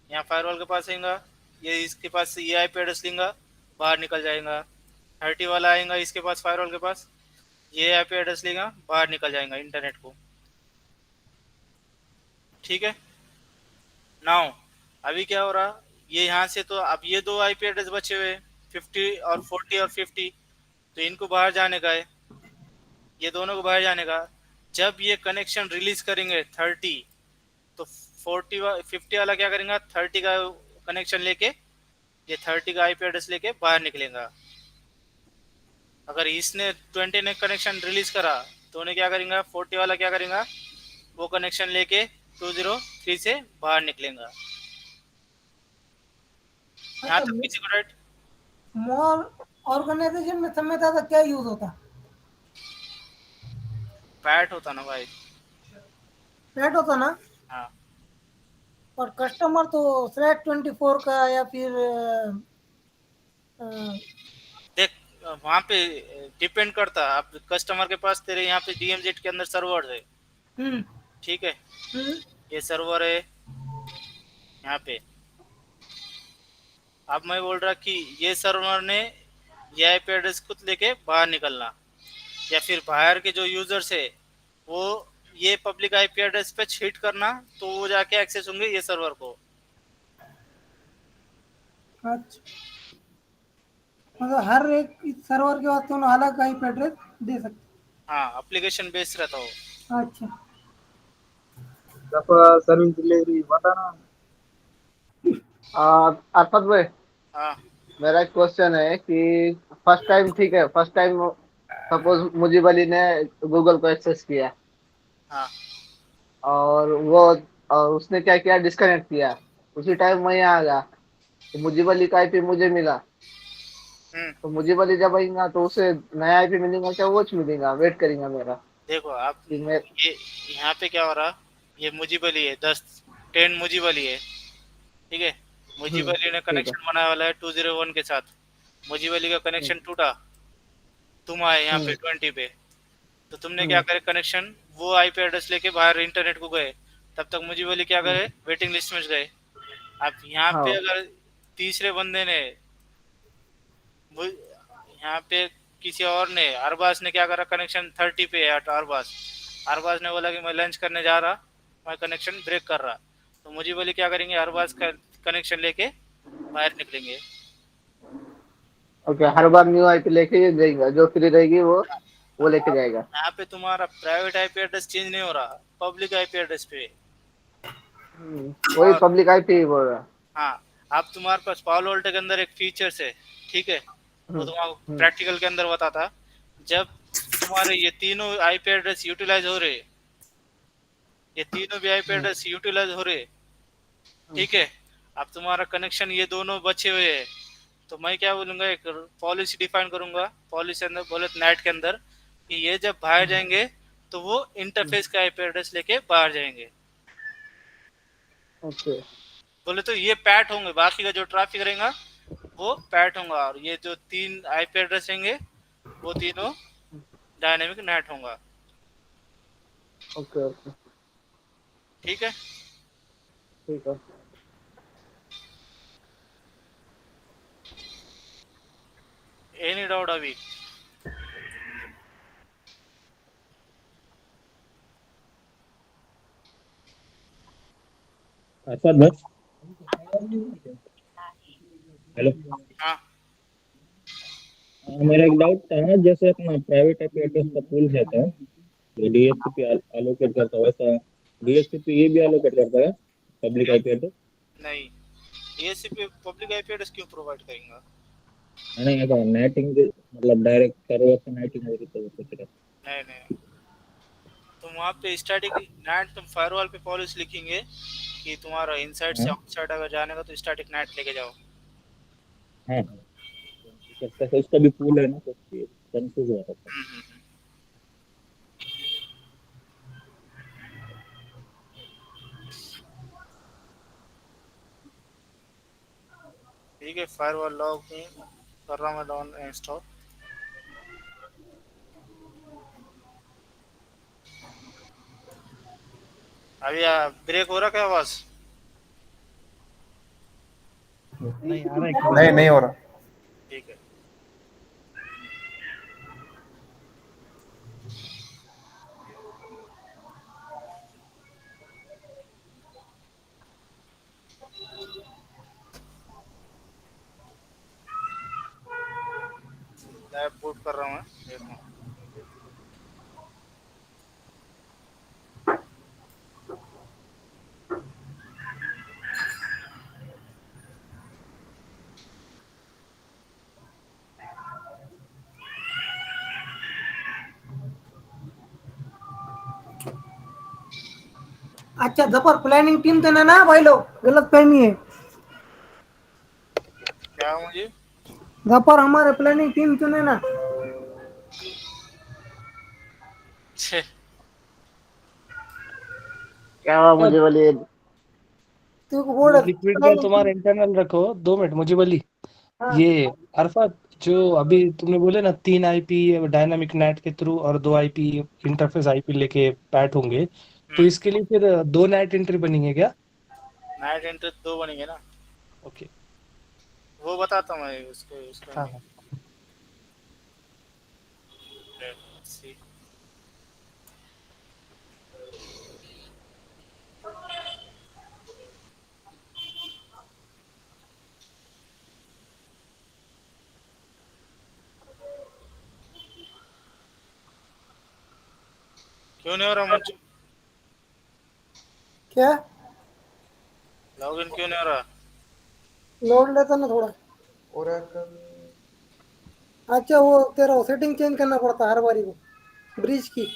यहाँ फायरवॉल के पास आएगा, ये इसके पास से ये आईपी एड्रेस लेंगा बाहर निकल जाएगा। 30 वाला आएगा इसके पास फायरवॉल के पास, ये आईपी एड्रेस लेगा बाहर निकल जाएगा इंटरनेट को। ठीक है, नाउ अभी क्या हो रहा, ये यहाँ से तो अब ये दो आईपी एड्रेस बचे हुए 50 और 40 और 50, तो इनको बाहर जाने का है, ये दोनों को बाहर जाने का। जब ये कनेक्शन रिलीज करेंगे 30, तो 50 वाला क्या करेगा, 30 का कनेक्शन लेके, ये 30 का आईपी एड्रेस लेके बाहर निकलेगा। अगर इसने 20 ने कनेक्शन रिलीज करा तो उन्हें क्या करेगा, 40 वाला क्या करेगा, वो कनेक्शन लेके 203 से बाहर निकलेगा। यहाँ तक किसी को राइट? मोर ऑर्गेनाइजेशन में समय ज्यादा क्या यूज होता? पैट होता ना भाई। पैट होता ना, हाँ, और कस्टमर तो /24 का या फिर देख वहाँ पे डिपेंड करता है, आप कस्टमर के पास तेरे यहाँ पे डीएमजेड के अंदर सर्वर है, हम्म ठीक है, हम्म ये सर्वर है यहाँ पे। अब मैं बोल रहा कि ये सर्वर ने ये आईपी एड्रेस खुद लेके बाहर निकलना, या फिर बाहर के जो यूजर्स है वो ये पब्लिक आईपी एड्रेस पे हिट करना, तो वो जाके एक्सेस होंगे ये सर्वर को। अच्छा, मतलब हर एक सर्वर के बाद दोनों अलग आईपी एड्रेस दे सकते। हाँ, एप्लीकेशन बेस्ड रहता हो। अच्छा, सर्विस डिलीवरी बताना। अर्पत भाई, हाँ मेरा एक क्वेश्चन है कि फर्स्ट टाइम ठीक है, first time suppose Mujeeb Ali ने गूगल को एक्सेस किया हाँ और और उसने क्या किया, डिस्कनेक्ट किया, उसी टाइम मैं यहाँ आ गया तो मुजीब अली का आईपी मुझे मिला, हम्म। तो मुजीब अली जब आएगा तो उसे नया आईपी मिलेगा क्या, वो मिलेगा, वेट करेगा मेरा देखो आप, कि मैं। ये यहाँ पे क्या हो रहा, ये मुजीब अली है, 10 मुजीब अली है, ठीक है। मुजीब अली ने ठीक है। कनेक्शन बनाया वाला है 201 के साथ, मुजीब अली का कनेक्शन टूटा, तुम आए यहाँ पे 20 पे, तो तुमने क्या करे, कनेक्शन वो आईपी एड्रेस लेके बाहर इंटरनेट को गए, तब तक मुजीब अली क्या करे, वेटिंग लिस्ट में गए। अब यहाँ हाँ पे अगर तीसरे बंदे ने यहाँ पे किसी और ने, अरबाज ने क्या करा, कनेक्शन 30 पे है अरबाज, अरबाज ने बोला कि मैं लंच करने जा रहा, मैं कनेक्शन ब्रेक कर रहा, तो मुजीब अली क्या करेंगे, अरबाज का कनेक्शन लेके बाहर निकलेंगे। ओके, हर बार न्यू आईपी लेके ही जाएगा, जो फ्री रहेगी वो लेके जाएगा। यहाँ पे तुम्हारा प्राइवेट आईपी एड्रेस चेंज नहीं हो रहा, पब्लिक आईपी एड्रेस पे। वही और पब्लिक आईपी बोल रहा। हाँ, अब तुम्हारे पास पालो वोल्टा के अंदर एक फीचर्स है, ठीक है, वो तुम्हारा हम्म प्रैक्टिकल के अंदर बताता, जब तुम्हारे ये तीनों आईपी एड्रेस यूटिलाइज हो रहे, ये तीनों भी आईपी एड्रेस यूटिलाइज हो रहे, ठीक है, अब तुम्हारा कनेक्शन ये दोनों बचे हुए हैं, तो मैं क्या बोलूंगा, एक पॉलिसी डिफाइन करूंगा, पॉलिसी अंदर बोले नेट के अंदर कि ये जब बाहर जाएंगे तो वो इंटरफेस का आईपी एड्रेस लेके बाहर जाएंगे। ओके बोले तो ये पैट होंगे, बाकी का जो ट्रैफिक रहेगा वो पैट होगा, और ये जो 3 आईपी एड्रेस रहेंगे वो तीनों डायनेमिक नेट होगा। ओके ओके ठीक है, ठीक है। एनी डाउट अभी? अरफात भाई, हेलो। हाँ मेरा एक डाउट था, जैसे अपना प्राइवेट आईपी एड्रेस का पूल रहता है, जो डीएचसीपी एलोकेट करता है, वैसा डीएचसीपी ये भी एलोकेट करता है पब्लिक क्यों आईपी एड्रेस? नहीं, एसीपी पब्लिक आईपी एड्रेस क्यों प्रोवाइड करेंगे? नहीं, अगर नेटिंग मतलब डायरेक्ट सर्वर से नेटिंग हो रही तो वो कुछ रहता नहीं नहीं, तुम वहाँ पे स्टैटिक नेट, तुम फायरवॉल पे पॉलिसी लिखेंगे कि तुम्हारा इनसाइड है। से हाँ आउटसाइड अगर जाने का तो स्टैटिक नेट लेके जाओ। हाँ हाँ, तो उसका भी पूल है ना, तो कंफ्यूज हो रहा था। हम्म। ठीक है, फायरवॉल लॉग कर रहा हूँ मैं डाउन इंस्टॉल। अभी ब्रेक हो रहा क्या आवाज? नहीं आ रहा है क्लियर। नहीं नहीं हो रहा। ठीक है। लैब बूट कर रहा हूँ मैं, देखो। अच्छा जफर प्लानिंग टीम तो ना भाई लोग गलत फहमी है। क्या मुझे? जफर हमारे प्लानिंग टीम चुने ना। छे, क्या हुआ मुझे बोलिए। तू को वो बोर्ड लिक्विड में प्लानिंग टीम। तुम्हारा इंटरनल रखो, 2 मिनट मुझे बोली। हाँ ये अरफात, जो अभी तुमने बोले ना 3 आईपी डायनामिक नेट के थ्रू और 2 आईपी इंटरफेस आईपी लेके पैट होंगे, तो इसके लिए फिर 2 नेट एंट्री बनेंगे क्या? नाइट एंट्री 2 बनेंगे ना, ओके। वो बताता हूँ मैं उसको, उसका हाँ नहीं। हाँ। Let's see। क्यों नहीं हो रहा मुझे? क्या लॉगिन क्यों नहीं हो रहा? लोड लेता ना थोड़ा। Oracle अच्छा वो तेरा सेटिंग चेंज करना पड़ता है हर बारी को ब्रिज की।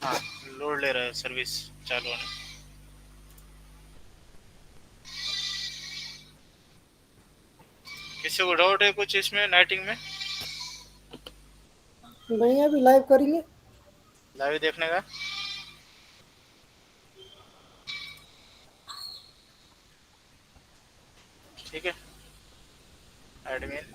हाँ, लोड ले रहा है, सर्विस चालू होने। किसी को डाउट है कुछ इसमें नाइटिंग में? नहीं अभी लाइव करेंगे। लाइव देखने का? ठीक है। एडमिन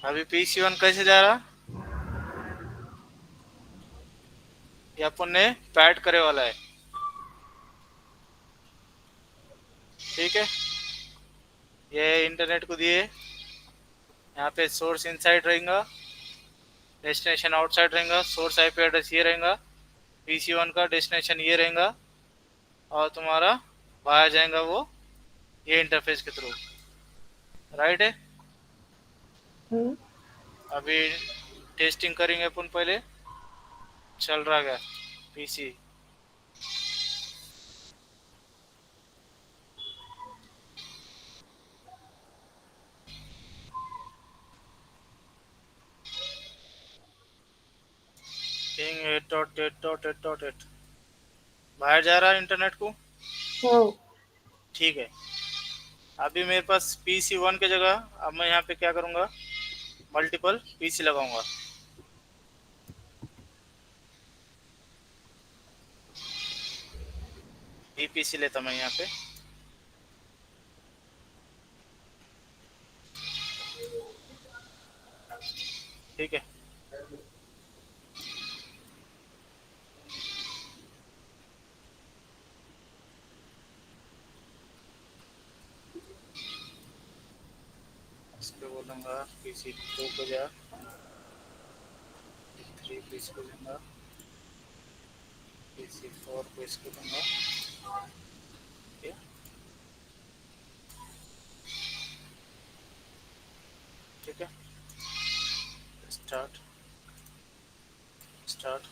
अभी PC1 कैसे जा रहा? ये अपन ने पैड करे वाला है, ठीक है। ये इंटरनेट को दिए, यहाँ पे सोर्स इनसाइड रहेगा, डेस्टिनेशन आउटसाइड रहेगा, सोर्स आईपी एड्रेस ये रहेगा, PC1 का डेस्टिनेशन ये रहेगा और तुम्हारा बाहर जाएगा वो ये इंटरफेस के थ्रू, राइट है। अभी टेस्टिंग करेंगे अपन, पहले चल रहा क्या पीसी। .8.8.8.8 बाहर जा रहा है इंटरनेट को, ठीक है। अभी मेरे पास PC1 की जगह अब मैं यहाँ पे क्या करूँगा, मल्टीपल PC लगाऊंगा। PC लेता मैं यहाँ पे, ठीक है। इसको बोलूँगा PC2 को जा, 3 को इसको दूंगा, PC4 को इसको दूंगा, ठीक है। स्टार्ट स्टार्ट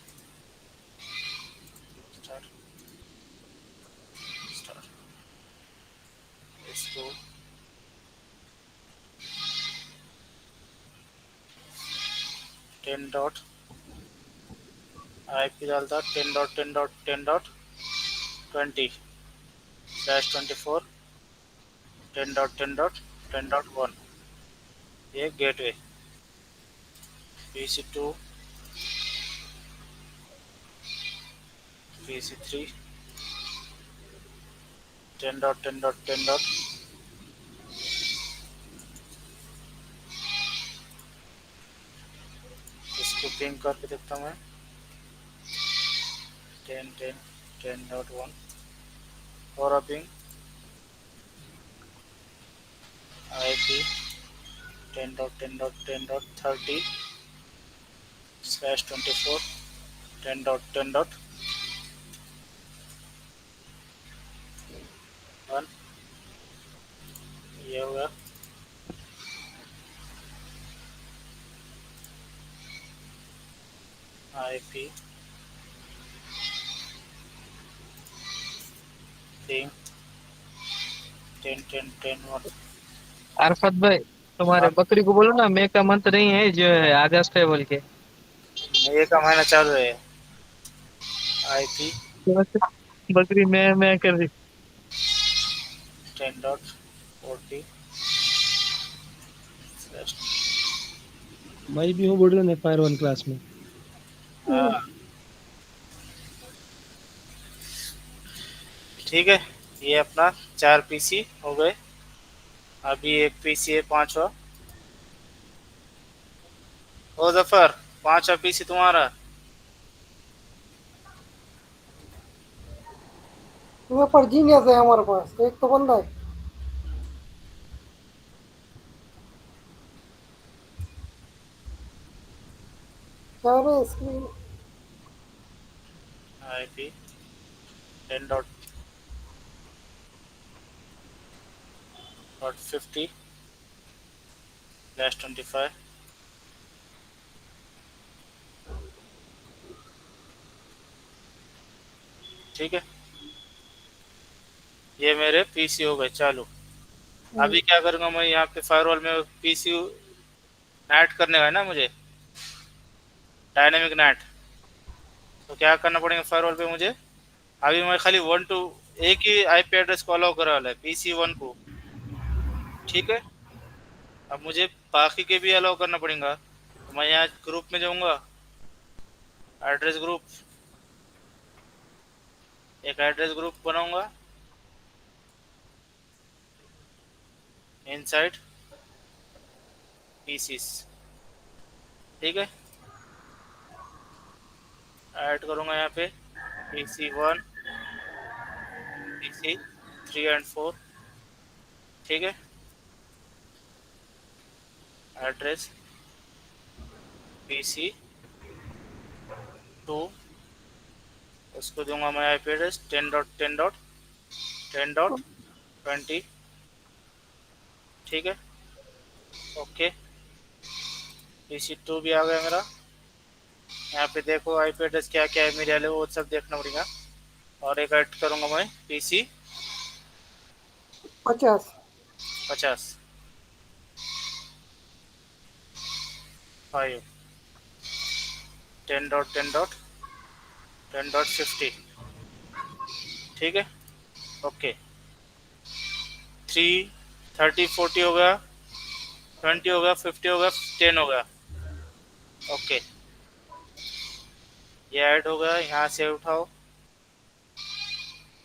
स्टार्ट स्टार्ट, इसको टेन डॉट IP डालता 10.10.10.20/24 10.10.10.1 ये गेटवे। PC2 PC3 10.10.10. इसको पिंग करके देखता हूँ मैं 10.10.10.1 और पिंग IP 10.10.10.30/24 10.10.1 ये होगा। IP ping 10.10.10.1। अरफत भाई तुम्हारे बकरी को बोलो ना मैं का मंत्र नहीं है जो है अगस्त है बोल के। ये का महीना चालू है। IP बकरी मैं कर रही 10.40 मैं भी हूँ बोल रहे फायर 1 क्लास में। हाँ ठीक है। ये अपना 4 PC हो गए। अभी एक PC है 5वां। ओ जफर 5वां PC तुम्हारा। यहाँ पर जीनियस है हमारे पास, एक तो बंदा है। क्या है स्क्रीन IP 10.50/25 ठीक है। ये मेरे PC हो गए चालू। अभी क्या करूँगा मैं यहाँ पे फायरवॉल में PC नेट करने का है ना मुझे, डायनेमिक नेट। तो क्या करना पड़ेगा फायरवॉल पे मुझे। अभी मैं खाली एक ही IP एड्रेस को अलाउ करा वाला है PC1 को, ठीक है। अब मुझे बाकी के भी अलाउ करना पड़ेगा। तो मैं यहाँ ग्रुप में जाऊँगा, एड्रेस ग्रुप, एक एड्रेस ग्रुप बनाऊंगा इनसाइड PCs, ठीक है। ऐड करूंगा यहाँ पे PC1 PC3 एंड 4, ठीक है। एड्रेस PC2 उसको दूंगा मैं आईपी एड्रेस 10.10.10.20। ठीक है, ओके। PC2 भी आ गया मेरा। यहाँ पे देखो आईपी एड्रेस क्या क्या है मेरे वाले, वो सब देखना पड़ेगा। और एक ऐड करूंगा मैं PC 50 50 5 10.10.10.50। ठीक है, ओके। 3 30 40 हो गया, 20 हो गया, 50 हो गया, 10 हो गया, ओके। ये ऐड हो गया, यहाँ से उठाओ।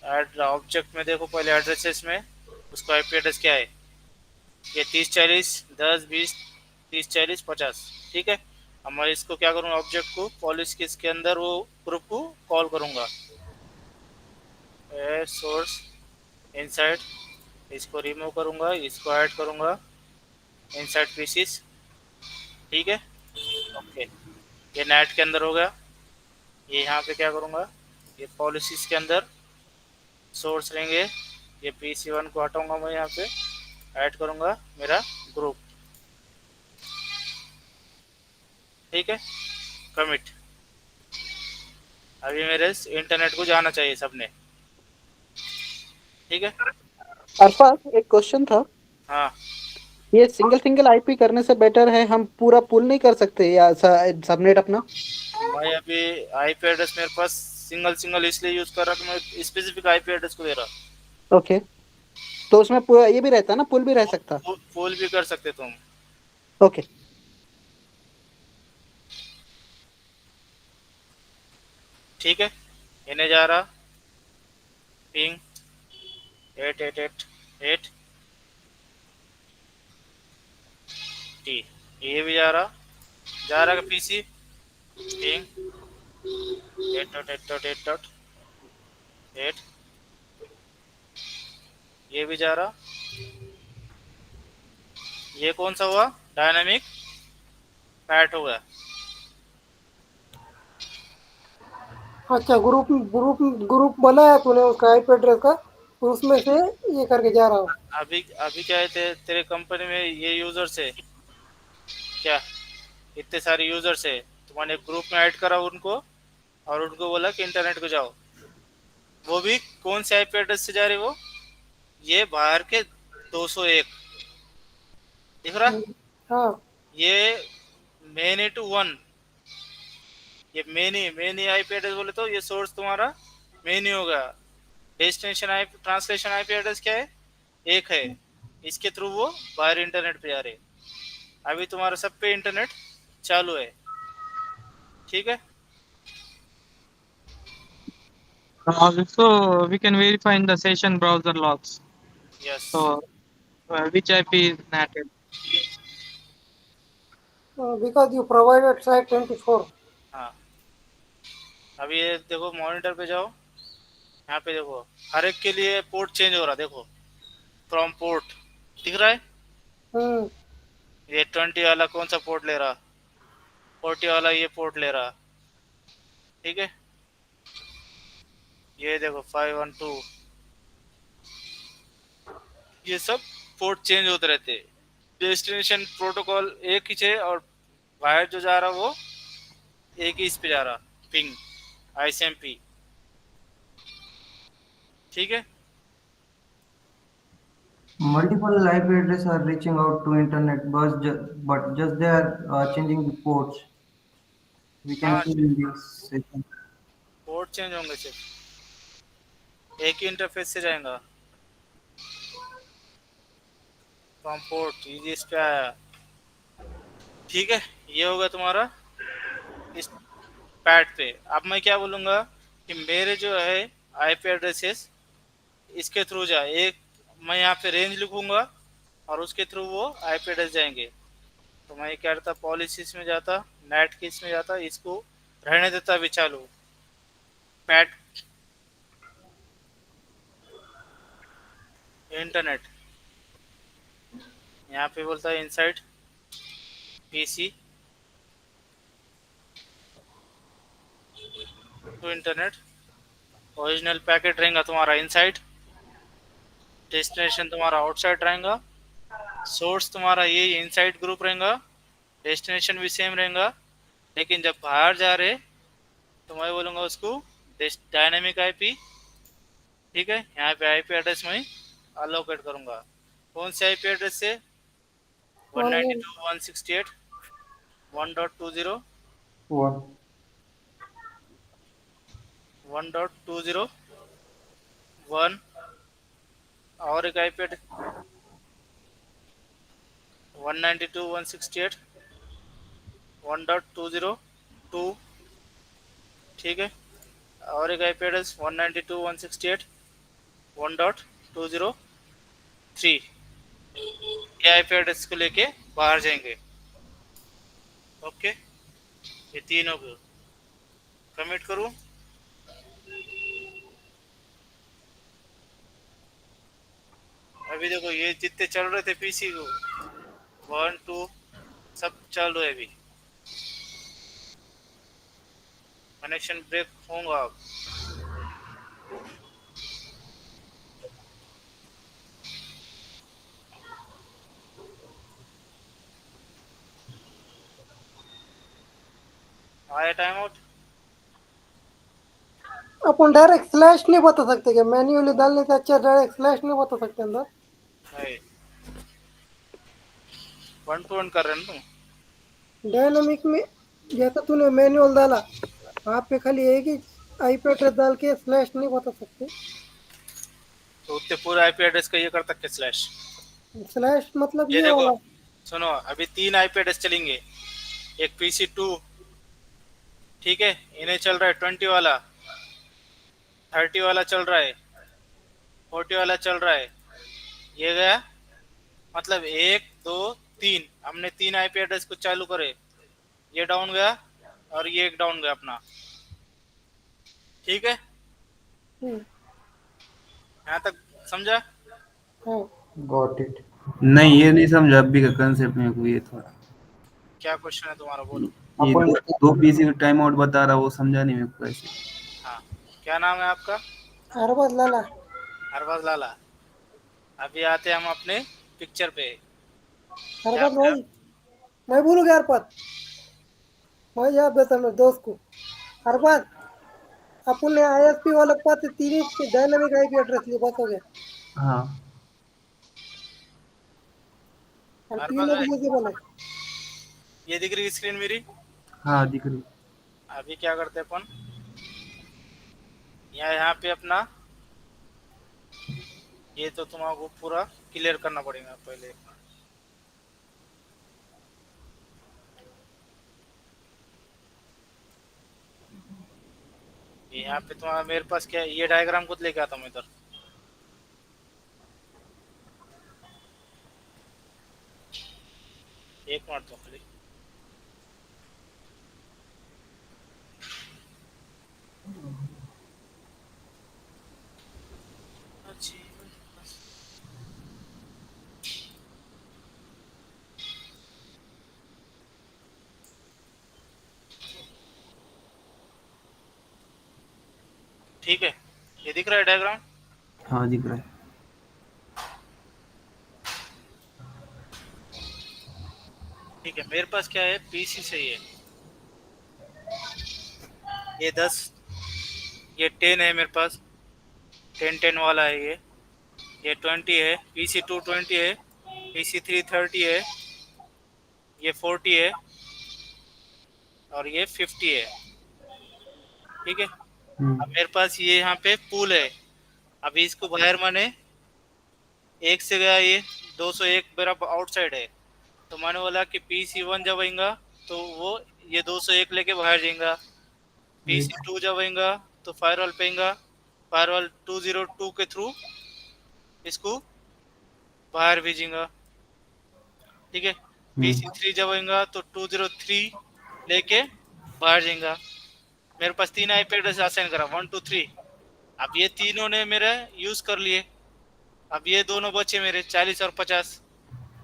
ऐड ऑब्जेक्ट में देखो पहले एड्रेसेस में उसका आईपी एड्रेस क्या है। ये 30 40 10 20 30 40 50। ठीक है, अब मैं इसको क्या करूँगा, ऑब्जेक्ट को पॉलिश के इसके अंदर वो ग्रुप को कॉल करूँगा। सोर्स इनसाइड, इसको रिमूव करूँगा, इसको ऐड करूँगा इनसाइड पीसीस। ठीक है, ओके। ये नेट के अंदर हो गया। ये यहाँ पे क्या करूँगा, ये पॉलिसीज के अंदर सोर्स लेंगे, ये PC1 को हटाऊंगा मैं, यहाँ पे ऐड करूँगा मेरा ग्रुप। ठीक है, कमिट। अभी मेरे इंटरनेट को जाना चाहिए सबने। ठीक है, अरफात एक क्वेश्चन था, हाँ। ये सिंगल सिंगल आईपी करने से बेटर है, हम पूरा पुल नहीं कर सकते या सबनेट अपना? मैं अभी आईपी एड्रेस मेरे पास सिंगल सिंगल इसलिए यूज कर रहा कि मैं स्पेसिफिक आईपी एड्रेस को दे रहा। ओके, तो उसमें पूरा ये भी रहता ना, पुल भी रह सकता? पुल भी कर सकते तुम। ओके, ठीक है, इन्हें जा रहा पिंग 8888 टी, ये भी जा रहा PC पिंग 8.8.8.8, ये भी जा रहा। ये कौन सा हुआ, डायनामिक पैट हो गया। अच्छा, ग्रुप ग्रुप ग्रुप बनाया तूने उसका आईपी एड्रेस का, उसमें से ये करके जा रहा हूँ। अभी अभी क्या है, तेरे कंपनी में ये यूजर्स है क्या, इतने सारे यूजर्स है, तुम्हारे ग्रुप में ऐड करा उनको और उनको बोला कि इंटरनेट को जाओ। वो भी कौन से आईपी एड्रेस से जा रहे वो, ये बाहर के 201 दिख रहा। हाँ, ये मेनी टू वन, ये मेनी आईपी एड्रेस बोले तो ये सोर्स तुम्हारा मेनी होगा। Destination IP translation IP address क्या है, एक है। इसके थ्रू वो बाहर इंटरनेट पे जा रहे। अभी तुम्हारा सब पे इंटरनेट चालू है। ठीक है, Also, we can verify in the session browser logs. Yes. So, which IP is NATed? Because you provided site 24। हाँ, अभी ये देखो मॉनिटर पे जाओ, यहाँ पे देखो हर एक के लिए पोर्ट चेंज हो रहा, देखो फ्रॉम पोर्ट दिख रहा है। ये 20 वाला कौन सा पोर्ट ले रहा, 40 वाला ये पोर्ट ले रहा। ठीक है, ये देखो 512, ये सब पोर्ट चेंज होते रहते। डेस्टिनेशन प्रोटोकॉल एक ही है और बाहर जो जा रहा वो एक ही इस पे जा रहा, पिंग ICMP। ठीक है, Multiple IP addresses are reaching out to internet, but just they are changing the ports. We can हाँ see in this session. Port change होंगे, सिर्फ एक ही इंटरफेस से जाएगा। फ्रॉम पोर्ट ये इस पे आया। ठीक है, ये होगा तुम्हारा इस पैड पे। अब मैं क्या बोलूँगा कि मेरे जो है आईपी एड्रेसेस इसके थ्रू जाए। एक मैं यहाँ पे रेंज लिखूंगा और उसके थ्रू वो आईपी एड्रेस जाएंगे। तो मैं क्या करता, पॉलिसीज में जाता, नेट के इसमें जाता, इसको रहने देता भी चालू, पैड इंटरनेट। यहाँ पे बोलता है inside PC to internet original packet रहेगा तुम्हारा इनसाइड, डेस्टिनेशन तुम्हारा आउटसाइड रहेगा, सोर्स तुम्हारा ये इनसाइड ग्रुप रहेगा, डेस्टिनेशन भी सेम रहेगा। लेकिन जब बाहर जा रहे तो मैं बोलूँगा उसको डायनेमिक आईपी। ठीक है, यहाँ पे आईपी एड्रेस में अलोकेट करूँगा। कौन से आईपी एड्रेस से? 192.168.1.20 वन 1.201 और एक आईपी 192.168.1.202। ठीक है, और एक आईपी एड्रेस 192.168.1.203। ये आईपी एड्रेस को लेके बाहर जाएंगे। ओके, ये तीनों को कमिट करूँ। अभी देखो ये जितने चल रहे थे पीसी को 1 2 सब चल रहे अभी। कनेक्शन ब्रेक होगा अब। आया टाइम आउट। अपन डायरेक्ट स्लैश नहीं बता सकते क्या? मैन्युअली डालने से अच्छा डायरेक्ट स्लैश नहीं बता सकते अंदर? नहीं, 1 to 1 कर रहे हैं ना तुम। डायनामिक में जैसा तूने मैनुअल डाला, आप पे खाली एक ही आईपी एड्रेस डाल के स्लैश नहीं बता सकते। तो उतने पूरे आईपी एड्रेस का ये कर सकते स्लैश। स्लैश मतलब ये ये देखो वाला। सुनो, अभी 3 आईपी एड्रेस चलेंगे। एक PC2, ठीक है, इन्हें चल रहा है 20 वाला, 30 वाला चल रहा है, 40 वाला चल रहा है। ये गया, मतलब 1 2 3, हमने 3 आईपी एड्रेस को चालू करे। ये डाउन गया और ये एक डाउन गया अपना। ठीक है, यहाँ तक समझा? Got it. नहीं ये नहीं समझा अभी का कंसेप्ट मेरे को, ये थोड़ा क्या क्वेश्चन है तुम्हारा, बोलो। ये दो पीसी टाइम आउट बता रहा, वो समझा नहीं मेरे को ऐसे। हाँ, क्या नाम है आपका? अरबाज लाला। अरबाज लाला। अभी आते हैं हम अपने पिक्चर पे। अरबाज भाई, मैं बोलूँगा अरबाज, मैं जवाब देता मेरे दोस्त को। अरबाज, अपन ने आईएसपी वाले के पास 3 डायनामिक आईपी एड्रेस लिए, बस हो गया। हाँ और अरबाज 3 भाई, यूजेबल है। ये दिख रही स्क्रीन मेरी? हाँ दिख रही। अभी क्या करते हैं अपन, यहाँ पे अपना ये तो तुम्हारा पूरा क्लियर करना पड़ेगा पहले। यहाँ पे तुम्हारा मेरे पास क्या है, ये डायग्राम खुद लेके आता हूँ इधर। एक मिनट तो खाली। ठीक है, ये दिख रहा है डायग्राम? हाँ दिख रहा है। ठीक है, मेरे पास क्या है, पीसी से ये 10, ये 10 है मेरे पास, 10 वाला है ये 20 है, PC2 20 है, PC3 30 है, ये 40 है और ये 50 है। ठीक है, अब मेरे पास ये यहाँ पे पूल है। अभी इसको बाहर मैंने 1 से गया, ये 201 मेरा आउटसाइड है। तो मैंने बोला कि PC1 जब आएगा तो वो ये 201 लेके बाहर जाएगा। PC2 जब आएगा तो फायरवॉल पे आएगा, फायरवॉल 202 के थ्रू इसको बाहर भेजेंगा। ठीक है, PC3 जब आएगा तो 203 लेके बाहर जाएगा। मेरे पास 3 आईपी एड्रेस असाइन करा, 1 2 3। अब ये तीनों ने मेरा यूज कर लिए। अब ये दोनों बचे मेरे 40 और 50।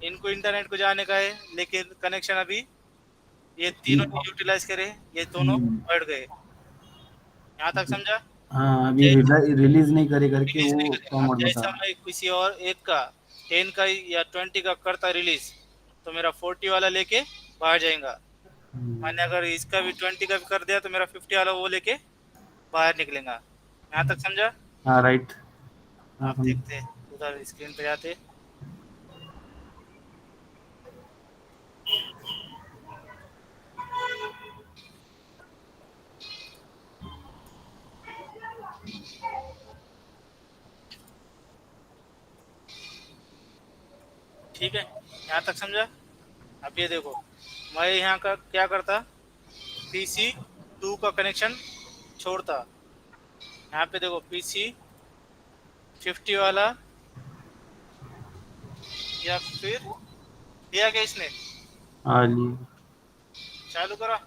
इनको इंटरनेट को जाने का है, लेकिन कनेक्शन अभी ये तीनों यूटिलाइज करे, ये दोनों बढ़ गए। यहाँ तक समझा? हाँ अभी रिलीज नहीं करे करके रिलीज नहीं वो करेगा। अब फॉर्मेट बता जैसा रहा। मैं किसी और एक का 10 का या 20 का करता रिलीज, तो मेरा 40 वाला लेके बाहर जाएगा। मैंने अगर इसका भी 20 का भी कर दिया तो मेरा 50 वाला वो लेके बाहर निकलेगा। यहाँ तक समझा? हाँ राइट। हाँ आप देखते हैं, उधर स्क्रीन पे जाते। ठीक है, यहाँ तक समझा? अब ये देखो, मैं यहाँ का क्या करता, पीसी 2 का कनेक्शन छोड़ता। यहाँ पे देखो पीसी 50 वाला, या फिर दिया क्या इसने, हाँ लिए। चालू करा।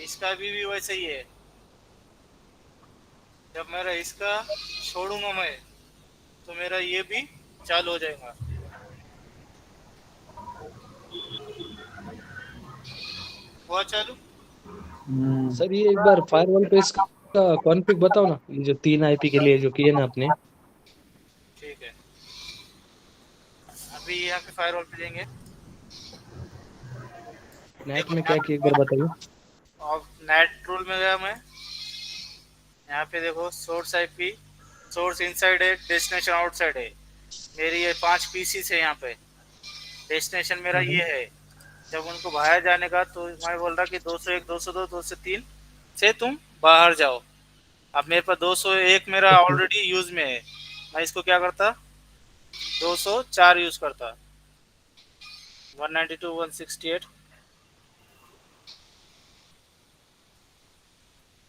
इसका भी वैसा ही है। जब मेरा इसका छोड़ूंगा मैं, तो मेरा ये भी चालू हो जाएगा। हुआ चालू? सर ये एक बार फायरवॉल पे इसका कॉन्फ़िग बताओ ना, ये जो 3 आईपी के लिए जो किए ना आपने। ठीक है, अभी यहाँ पे फायरवॉल पे जाएंगे। नेट देखो में क्या किया एक बार बताइए। अब नेट रूल में गया मैं। यहाँ पे देखो सोर्स आईपी, सोर्स इनसाइड है, डेस्टिनेशन आउटसाइड है। मेरी ये 5 पीसी है यहाँ पे। डेस्टिनेशन मेरा ये है। जब उनको बाहर जाने का, तो मैं बोल रहा कि 201, 202, 203 से तुम बाहर जाओ। अब मेरे पास 201 मेरा ऑलरेडी यूज में है। मैं इसको क्या करता, 204 यूज करता। 192, 168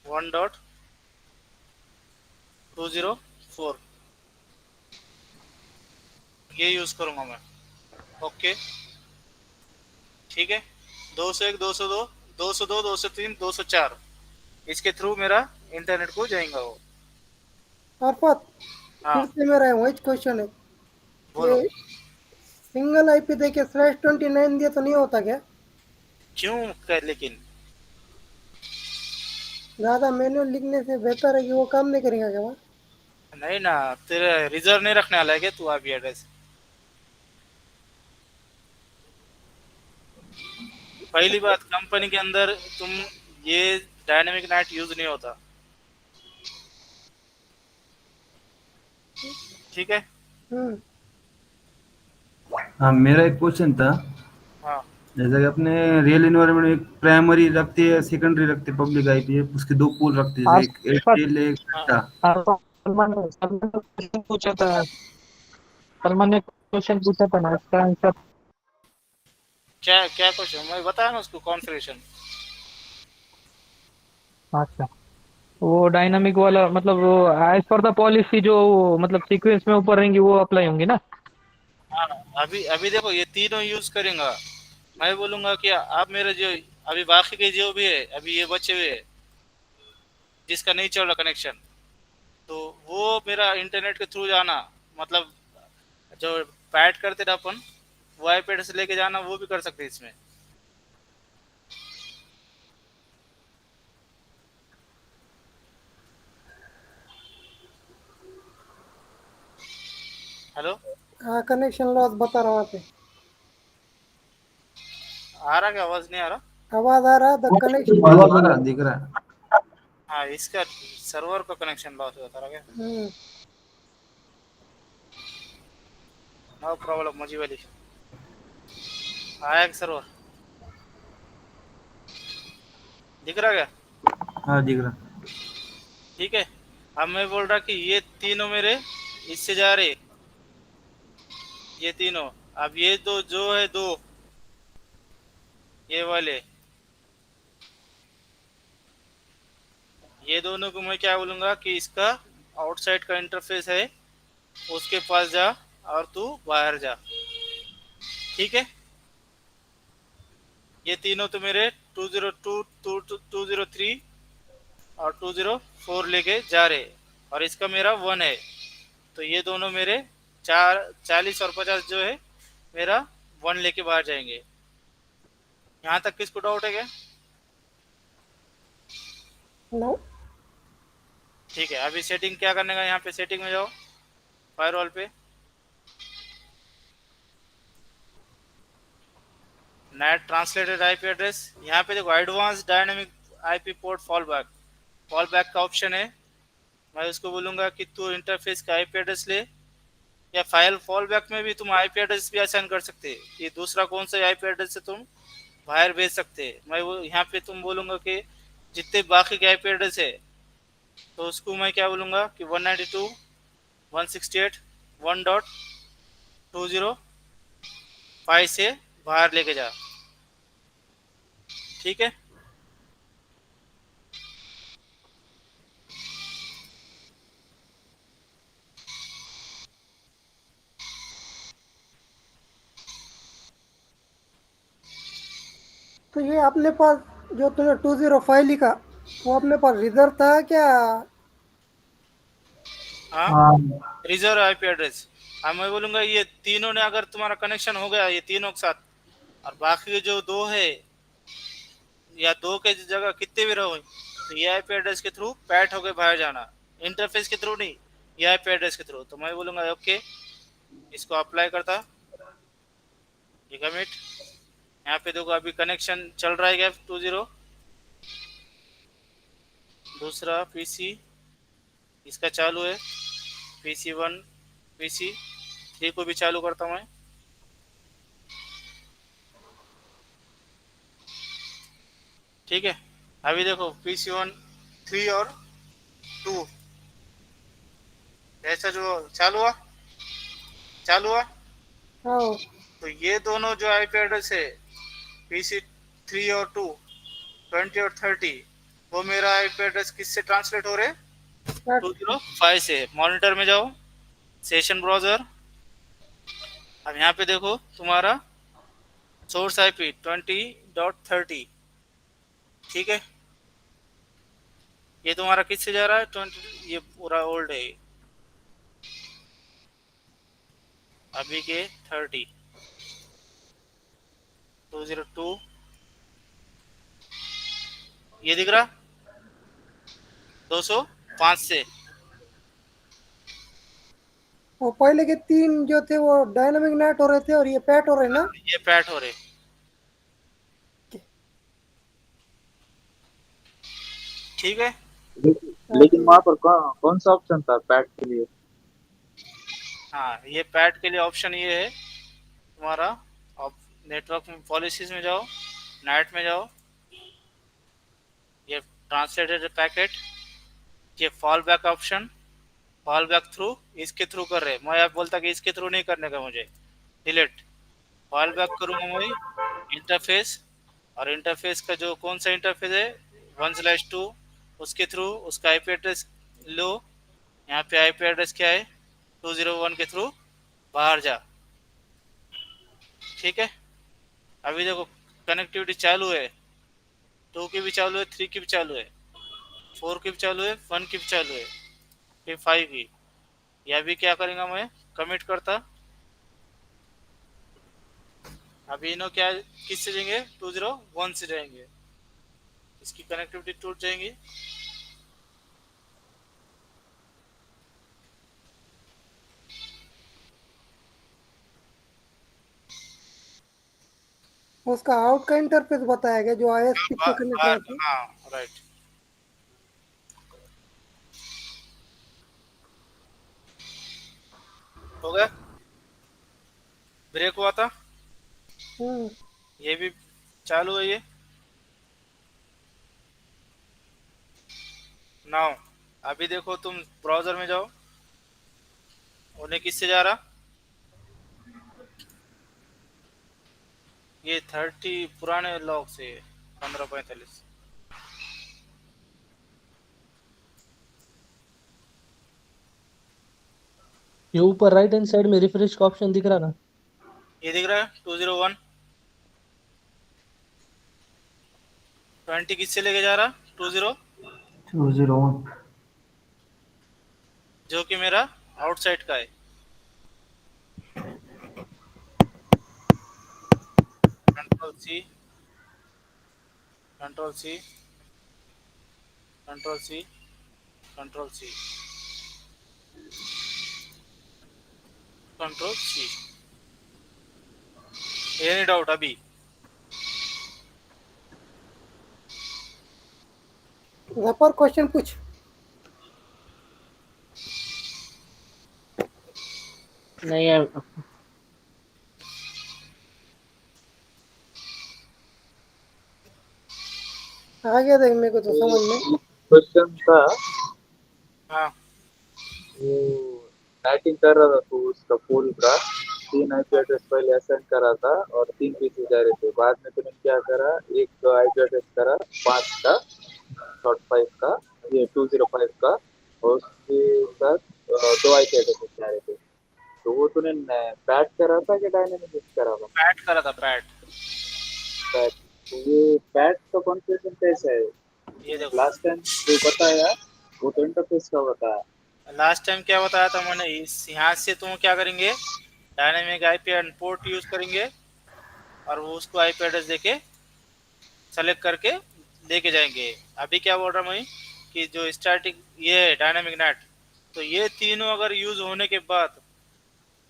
1.204 ये यूज करूंगा मैं। ओके ठीक है। 201, 202, 202, 203, 204 इसके थ्रू मेरा इंटरनेट को जाएगा वो। अरफत, हाँ फिर से मेरा वही क्वेश्चन है, बोलो। ये सिंगल आईपी देके /29 दिया तो नहीं होता क्या? क्यों कर, लेकिन ज्यादा मैनुअल लिखने से बेहतर है कि वो काम नहीं करेगा क्या वो? नहीं ना, तेरा रिजर्व नहीं रखने वाला है क्या तू आईपी एड्रेस? पहली बात, कंपनी के अंदर तुम ये डायनेमिक नेट यूज नहीं होता, ठीक है? हाँ मेरा एक क्वेश्चन था, हाँ जैसा कि अपने रियल इन्वायरमेंट में एक प्राइमरी रखते हैं, सेकेंडरी रखते हैं, पब्लिक आईपी है, उसके 2 पूल रखते हैं, जैसे एक एयरटेल एक हाँ टाटा। सलमान सलमान ने क्वेश्चन पूछा था, सलमान ने क्वेश्चन पूछा था ना, इसका आंसर। क्या क्या क्वेश्चन मैं बताया ना उसको, कॉन्फ़िगरेशन। अच्छा, वो डायनामिक वाला मतलब वो एज पर द पॉलिसी जो मतलब सीक्वेंस में ऊपर रहेंगी वो अप्लाई होंगी ना। हाँ, अभी अभी देखो ये तीनों यूज करेंगे। मैं बोलूंगा कि आप मेरे जो अभी बाकी के जो भी है, अभी ये बचे हुए हैं जिसका नहीं चल रहा कनेक्शन, तो वो मेरा इंटरनेट के थ्रू जाना, मतलब जो पैड करते ना अपन, वो आईपैड से लेके जाना, वो भी कर सकते हैं इसमें। हेलो, हाँ, कनेक्शन लॉस बता रहा वहाँ पे। आ रहा क्या, आवाज नहीं आ रहा? आवाज आ रहा, द कनेक्शन। दिख रहा है। हाँ, इसका सर्वर का कनेक्शन लॉस होता रहा क्या? नो प्रॉब्लम, मुझे वाली आया सर्वर दिख रहा क्या? हाँ दिख रहा। ठीक है। अब मैं बोल रहा कि ये तीनों मेरे इससे जा रहे, ये तीनों। अब ये दो जो है, दो ये वाले, ये दोनों को मैं क्या बोलूंगा कि इसका आउटसाइड का इंटरफेस है, उसके पास जा और तू बाहर जा, ठीक है? ये तीनों तो मेरे 202, 203 और 204 लेके जा रहे, और इसका मेरा 1 है। तो ये दोनों मेरे 40 और 50 जो है मेरा 1 लेके बाहर जाएंगे। यहाँ तक किसको डाउट है क्या? नो, ठीक है, अभी सेटिंग क्या करने का, यहाँ पे सेटिंग में जाओ, फायरवॉल पे, नेट ट्रांसलेटेड आईपी एड्रेस, यहाँ पे देखो advance dynamic IP port fall back का ऑप्शन है। मैं उसको बोलूंगा कि तू इंटरफेस का आईपी एड्रेस ले, या फाइल फॉल बैक में भी तुम आईपी एड्रेस भी असाइन कर सकते हैं कि दूसरा कौन सा आईपी एड्रेस से तुम बाहर भेज सकते हैं। मैं वो यहाँ पे तुम बोलूंगा कि जितने बाकी के आईपी एड्रेस है, तो उसको मैं क्या बोलूंगा कि 192.168.1.205 से बाहर लेके जा। ठीक है, तो ये अपने पास जो तूने 205 लिखा वो अपने पास रिजर्व था क्या? हाँ, रिजर्व आईपी एड्रेस। हाँ, मैं बोलूंगा ये तीनों ने अगर तुम्हारा कनेक्शन हो गया ये तीनों के साथ, और बाकी के जो दो है या दो के जगह कितने भी रहो, तो ये आईपी एड्रेस के थ्रू पैट होके बाहर जाना, इंटरफेस के थ्रू नहीं, ये आईपी एड्रेस के थ्रू। तो मैं बोलूंगा ओके, इसको अप्लाई करता, ये कमिट। यहाँ पे देखो अभी कनेक्शन चल रहा है क्या 20, दूसरा पीसी इसका चालू है, PC1 PC3 को भी चालू करता हूँ मैं। ठीक है, अभी देखो PC1 3 और 2 ऐसा जो चालू हुआ, हाँ, तो ये दोनों जो आईपी एड्रेस है PC3 और 2 20 और 30, वो मेरा आईपी एड्रेस किससे ट्रांसलेट हो रहे हैं? 205 से। मॉनिटर में जाओ, सेशन ब्राउजर, अब यहाँ पे देखो तुम्हारा सोर्स आईपी 20.30। ठीक है, ये तुम्हारा किससे जा रहा है 20, ये पूरा ओल्ड है अभी के 30 202, ये दिख रहा 205 से। वो पहले के 3 जो थे वो डायनामिक नेट हो रहे थे और ये पैट हो रहे ना? ये पैट हो रहे। ठीक है, लेकिन वहाँ पर कौन सा ऑप्शन था पैट के लिए? हाँ, ये पैट के लिए ऑप्शन ये है तुम्हारा, नेटवर्क में पॉलिसीज में जाओ, नेट में जाओ, ये ट्रांसलेटेड पैकेट, ये fall back option, fall back through, इसके थ्रू कर रहे। मैं आप बोलता कि इसके थ्रू नहीं करने का, मुझे डिलीट, फॉल बैक करूँगा मैं इंटरफेस, और इंटरफेस का जो कौन सा इंटरफेस है 1/2, उसके थ्रू उसका आईपी एड्रेस लो। यहाँ पे आईपी एड्रेस क्या है 201 के थ्रू बाहर जा। ठीक है, अभी देखो कनेक्टिविटी चालू है, 2 की भी चालू है, 3 की भी चालू है, 4 की भी चालू है, 1 की भी चालू है, फिर 5 की। यह भी क्या करेंगे, मैं कमिट करता। अभी इन्हों क्या किससे जाएंगे 201 से जाएंगे, इसकी कनेक्टिविटी टूट जाएंगी। उसका आउट का इंटरफेस बताया गया जो ISP से कनेक्ट रहता है। हाँ राइट, हो गया, ब्रेक हुआ था, ये भी चालू है। ये नाउ अभी देखो तुम ब्राउजर में जाओ, उन्हें किससे जा रहा, ये 30 पुराने लॉग से 1545। ये ऊपर राइट हैंड साइड में रिफ्रेश का ऑप्शन दिख रहा ना, ये दिख रहा है 201 20 किससे लेके जा रहा 201 जो कि मेरा आउटसाइड का है। Control C control C control C, control C, control C. Any doubt अभी? जफर क्वेश्चन पूछ। नहीं है। आ गया देख मेरे को तो समझ में। क्वेश्चन था हाँ वो टाइपिंग कर रहा था तो उसका पूल का 3 आईपी एड्रेस पहले असाइन करा था और 3 पीसेस जा रहे थे। बाद में तुमने क्या करा, एक आईपी एड्रेस करा 5 का डॉट 5 का, ये 205 का, और उसके साथ 2 आईपी एड्रेस जा रहे थे। तो वो तूने पैट करा था कि डायनेमिक करा था? पैट करा था, पैट। पैट। तो ये पैट का कॉन्फ़िगरेशन कैसा है? ये देखो, लास्ट टाइम जो बताया वो तो इंटरफेस का बताया। लास्ट टाइम क्या बताया था मैंने, इस यहाँ से तुम क्या करेंगे, dynamic IP and port use करेंगे और वो उसको आईपी एड्रेस देके सेलेक्ट करके लेके जाएंगे। अभी क्या बोल रहा हूँ मैं कि जो स्टैटिक ये है डायनामिक नेट, तो ये तीनों अगर यूज होने के बाद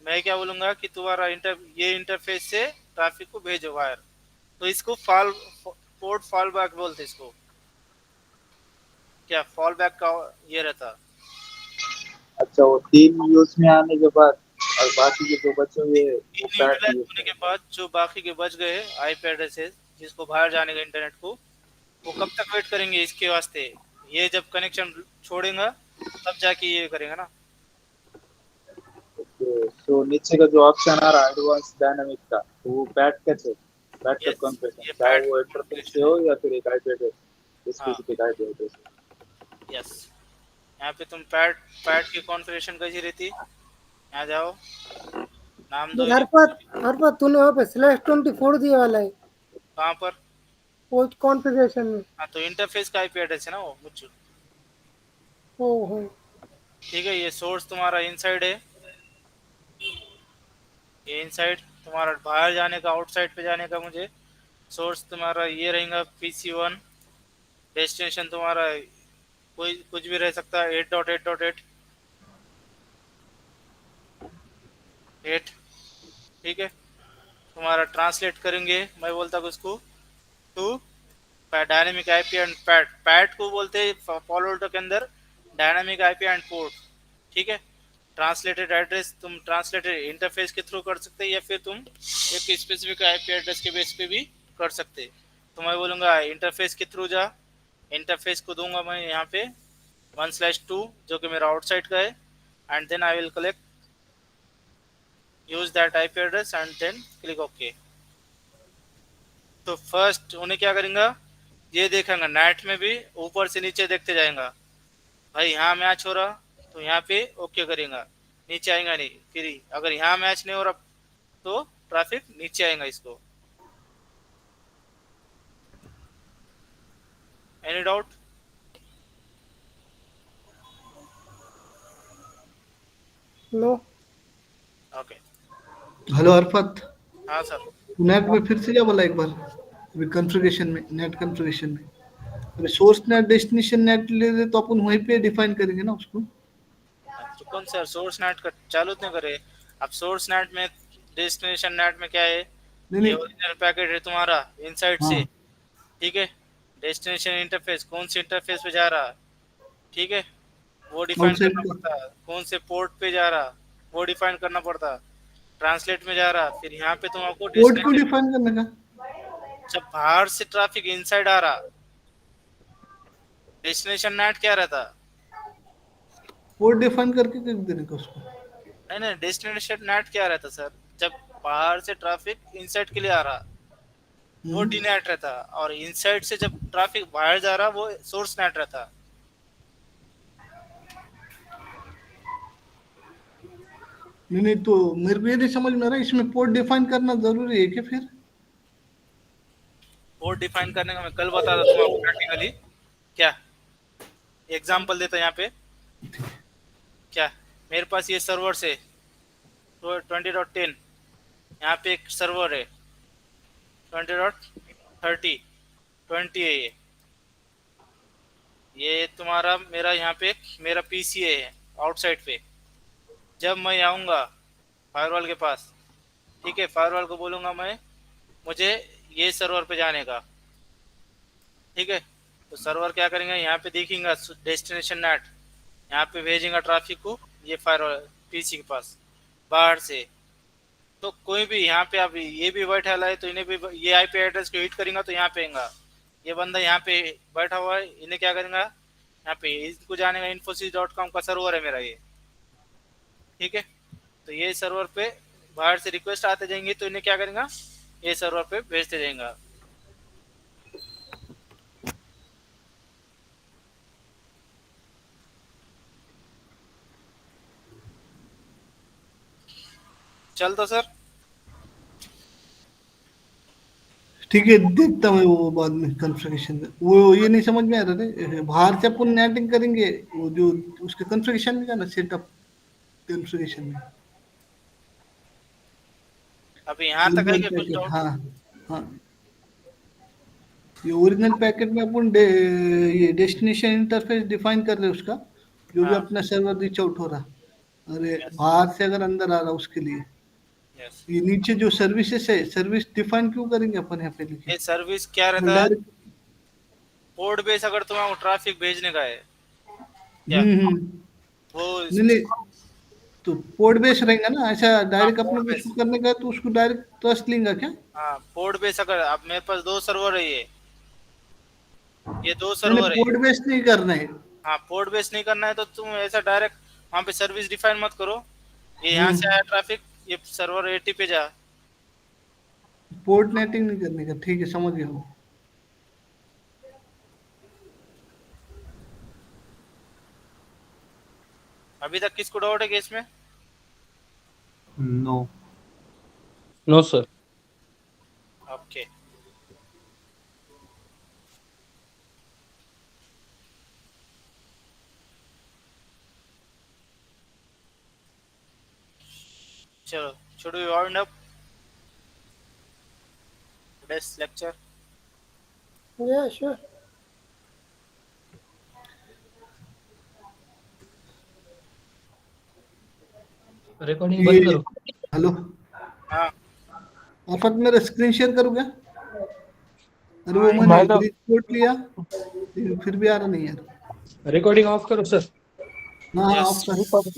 मैं क्या बोलूँगा कि तुम्हारा ये इंटरफेस से ट्रैफिक को भेजो वायर, तो इसको पोर्ट फॉल बैक बोलते इसको। क्या फॉल बैक का ये रहता। अच्छा, वो 3 यूज में आने के बाद और बाकी के जो बचे हुए वो पैट यूटिलाइज यूज होने के बाद जो बाकी के बच गए आईपी एड्रेसेस जिसको बाहर जाने का इंटरनेट को, वो कब तक वेट करेंगे इसके वास्ते? ये जब कनेक्शन छोड़ेगा तब जाके ये करेगा ना। तो नीचे का जो ऑप्शन आ रहा है एडवांस डायनामिक का, तो वो पैट कैसे, पैट का कॉन्फ़िगरेशन चाहे वो इंटरफेस से हो या फिर एक IP address, specific IP address. Yes, यहाँ पे तुम पैट पैट की कॉन्फ़िगरेशन कैसी रहती, यहाँ जाओ, नाम दो। हर बात तूने वहाँ पे /24 दिया वाला है कहाँ पर? वो कॉन्फ़िगरेशन में। हाँ तो इंटरफेस का आईपी एड्रेस है ना वो मुझे। ओहो ठीक है, ये सोर्स तुम्हारा इनसाइड है, ये इनसाइड तुम्हारा बाहर जाने का, आउटसाइड पे जाने का मुझे सोर्स तुम्हारा ये रहेगा PC1। डेस्टिनेशन तुम्हारा कोई कुछ भी रह सकता है, 8.8.8 ठीक है। तुम्हारा ट्रांसलेट करेंगे, मैं बोलता हूँ उसको to dynamic IP and PAT. PAT को बोलते हैं फॉलोल्टो के अंदर डायनेमिक आईपी एंड पोर्ट। ठीक है, ट्रांसलेटेड एड्रेस तुम ट्रांसलेटेड इंटरफेस के थ्रू कर सकते हैं या फिर तुम एक स्पेसिफिक आईपी एड्रेस के बेस पे भी कर सकते। तो मैं बोलूँगा इंटरफेस के थ्रू जा, इंटरफेस को दूंगा मैं यहाँ पे 1/2 जो कि मेरा आउटसाइड का है, and then I will collect use that IP address and then click okay. तो फर्स्ट उन्हें क्या करेंगे, ये देखेंगे नेट में भी ऊपर से नीचे देखते जाएगा, भाई यहाँ मैच हो रहा तो यहाँ पे ओके करेगा, नीचे आएगा नहीं। फिर अगर यहाँ मैच नहीं हो रहा तो ट्रैफिक नीचे आएगा इसको। Any doubt? No. Okay. Hello Arafat, हाँ सर। नेट में फिर से जा बोला एक बार, अभी कॉन्फ़िगरेशन में, नेट कॉन्फ़िगरेशन में अभी सोर्स नेट डेस्टिनेशन नेट ले रहे तो अपन वहीं पे डिफाइन करेंगे ना उसको। तो कौन सा सोर्स नेट का चालू नहीं करे? अब सोर्स नेट में डेस्टिनेशन नेट में क्या है, ये ओरिजिनल पैकेट है तुम्हारा इनसाइड से। ठीक है, डेस्टिनेशन इंटरफेस कौन से इंटरफेस पे जा रहा, ठीक है, वो डिफाइन करना पड़ता है। कौन से पोर्ट पे जा रहा वो डिफाइन करना पड़ता। ट्रांसलेट में जा रहा, फिर यहाँ पे तुम आपको पोर्ट को डिफाइन करने का, जब बाहर से ट्रैफिक इनसाइड आ रहा, डेस्टिनेशन नेट क्या रहता, पोर्ट डिफाइन करके कर देने का उसको। नहीं, डेस्टिनेशन नेट क्या रहता सर, जब बाहर से ट्रैफिक इनसाइड के लिए आ रहा वो डी नेट रहता, और इनसाइड से जब ट्रैफिक बाहर जा रहा वो सोर्स नेट रहता। नहीं तो मेरे को ये नहीं समझ में आ रहा, इसमें पोर्ट डिफाइन करना जरूरी है क्या? फिर पोर्ट डिफाइन करने का मैं कल बता था तुमको प्रैक्टिकली। क्या एग्जांपल देता यहाँ पे, क्या मेरे पास ये सर्वर से 20.10, यहाँ पे एक सर्वर है 20.30 20 है ये, ये तुम्हारा मेरा यहाँ पे मेरा पीसीए है आउटसाइड पे। जब मैं आऊँगा फायरवॉल के पास, ठीक है, फायरवॉल को बोलूँगा मैं मुझे ये सर्वर पे जाने का, ठीक है। तो सर्वर क्या करेंगे, यहाँ पे देखेंगे डेस्टिनेशन नेट, यहाँ पे भेजेंगे ट्रैफिक को ये फायरवॉल पीसी के पास बाहर से। तो कोई भी यहाँ पे अभी ये भी बैठा है तो इन्हें भी ये आईपी एड्रेस को हिट करेंगे तो यहाँ पे आएगा। ये बंदा यहाँ पे बैठा हुआ है, इन्हें क्या करेंगे, यहाँ पे इनको जानेगा infosys.com का सर्वर है मेरा ये, ठीक है। तो ये सर्वर पे बाहर से रिक्वेस्ट आते जाएंगे तो इन्हें क्या करेंगे, ये सर्वर पे भेजते जाएंगे। चल तो सर ठीक है, देखता मैं वो बाद में कॉन्फ़िगरेशन। वो ये नहीं समझ में आ रहा है, बाहर से अपन नेटिंग करेंगे वो जो उसके कॉन्फ़िगरेशन में जाना, सेटअप कॉन्फ़िगरेशन में। अभी यहाँ तक है कि कुछ डाउट? हाँ हाँ, ये ओरिजिनल पैकेट में अपन ये डेस्टिनेशन इंटरफेस डिफाइन कर रहे हैं उसका, जो भी हाँ। अपना सर्वर रीच आउट हो रहा, अरे बाहर से अगर अंदर आ रहा उसके लिए। ये नीचे जो सर्विसेज है, सर्विस डिफाइन क्यों करेंगे अपन यहाँ पे लिखे? ये सर्विस क्या रहता है, पोर्ट बेस अगर तुम्हारा ट्रैफिक भेजने का है क्या, वो नहीं तो पोर्ट बेस रहेगा ना, ऐसा डायरेक्ट अपने को शुरू करने का तो उसको डायरेक्ट ट्रस्ट लेंगे क्या? हाँ पोर्ट बेस, अगर अब मेरे पास 2 सर्वर है ये 2 सर्वर है। पोर्ट बेस नहीं करना है। हाँ पोर्ट बेस नहीं करना है तो तुम ऐसा डायरेक्ट वहाँ पे सर्विस डिफाइन मत करो, ये यहाँ से आया ट्रैफिक ये सर्वर 80 पे जा। पोर्ट नेटिंग नहीं करने का, ठीक है, समझ गया हूँ। अभी तक किसको डाउट है केस में? No no sir. ओके चलो, should we wind up today's lecture? Yeah, sure. Recording बंद करो। हेलो हाँ आफत, मेरा स्क्रीन शेयर करूँ क्या? अरे वो मैंने रिपोर्ट लिया फिर भी आ रहा नहीं यार। रिकॉर्डिंग ऑफ करो सर। हाँ ऑफ कर,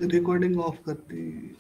रिकॉर्डिंग ऑफ करती।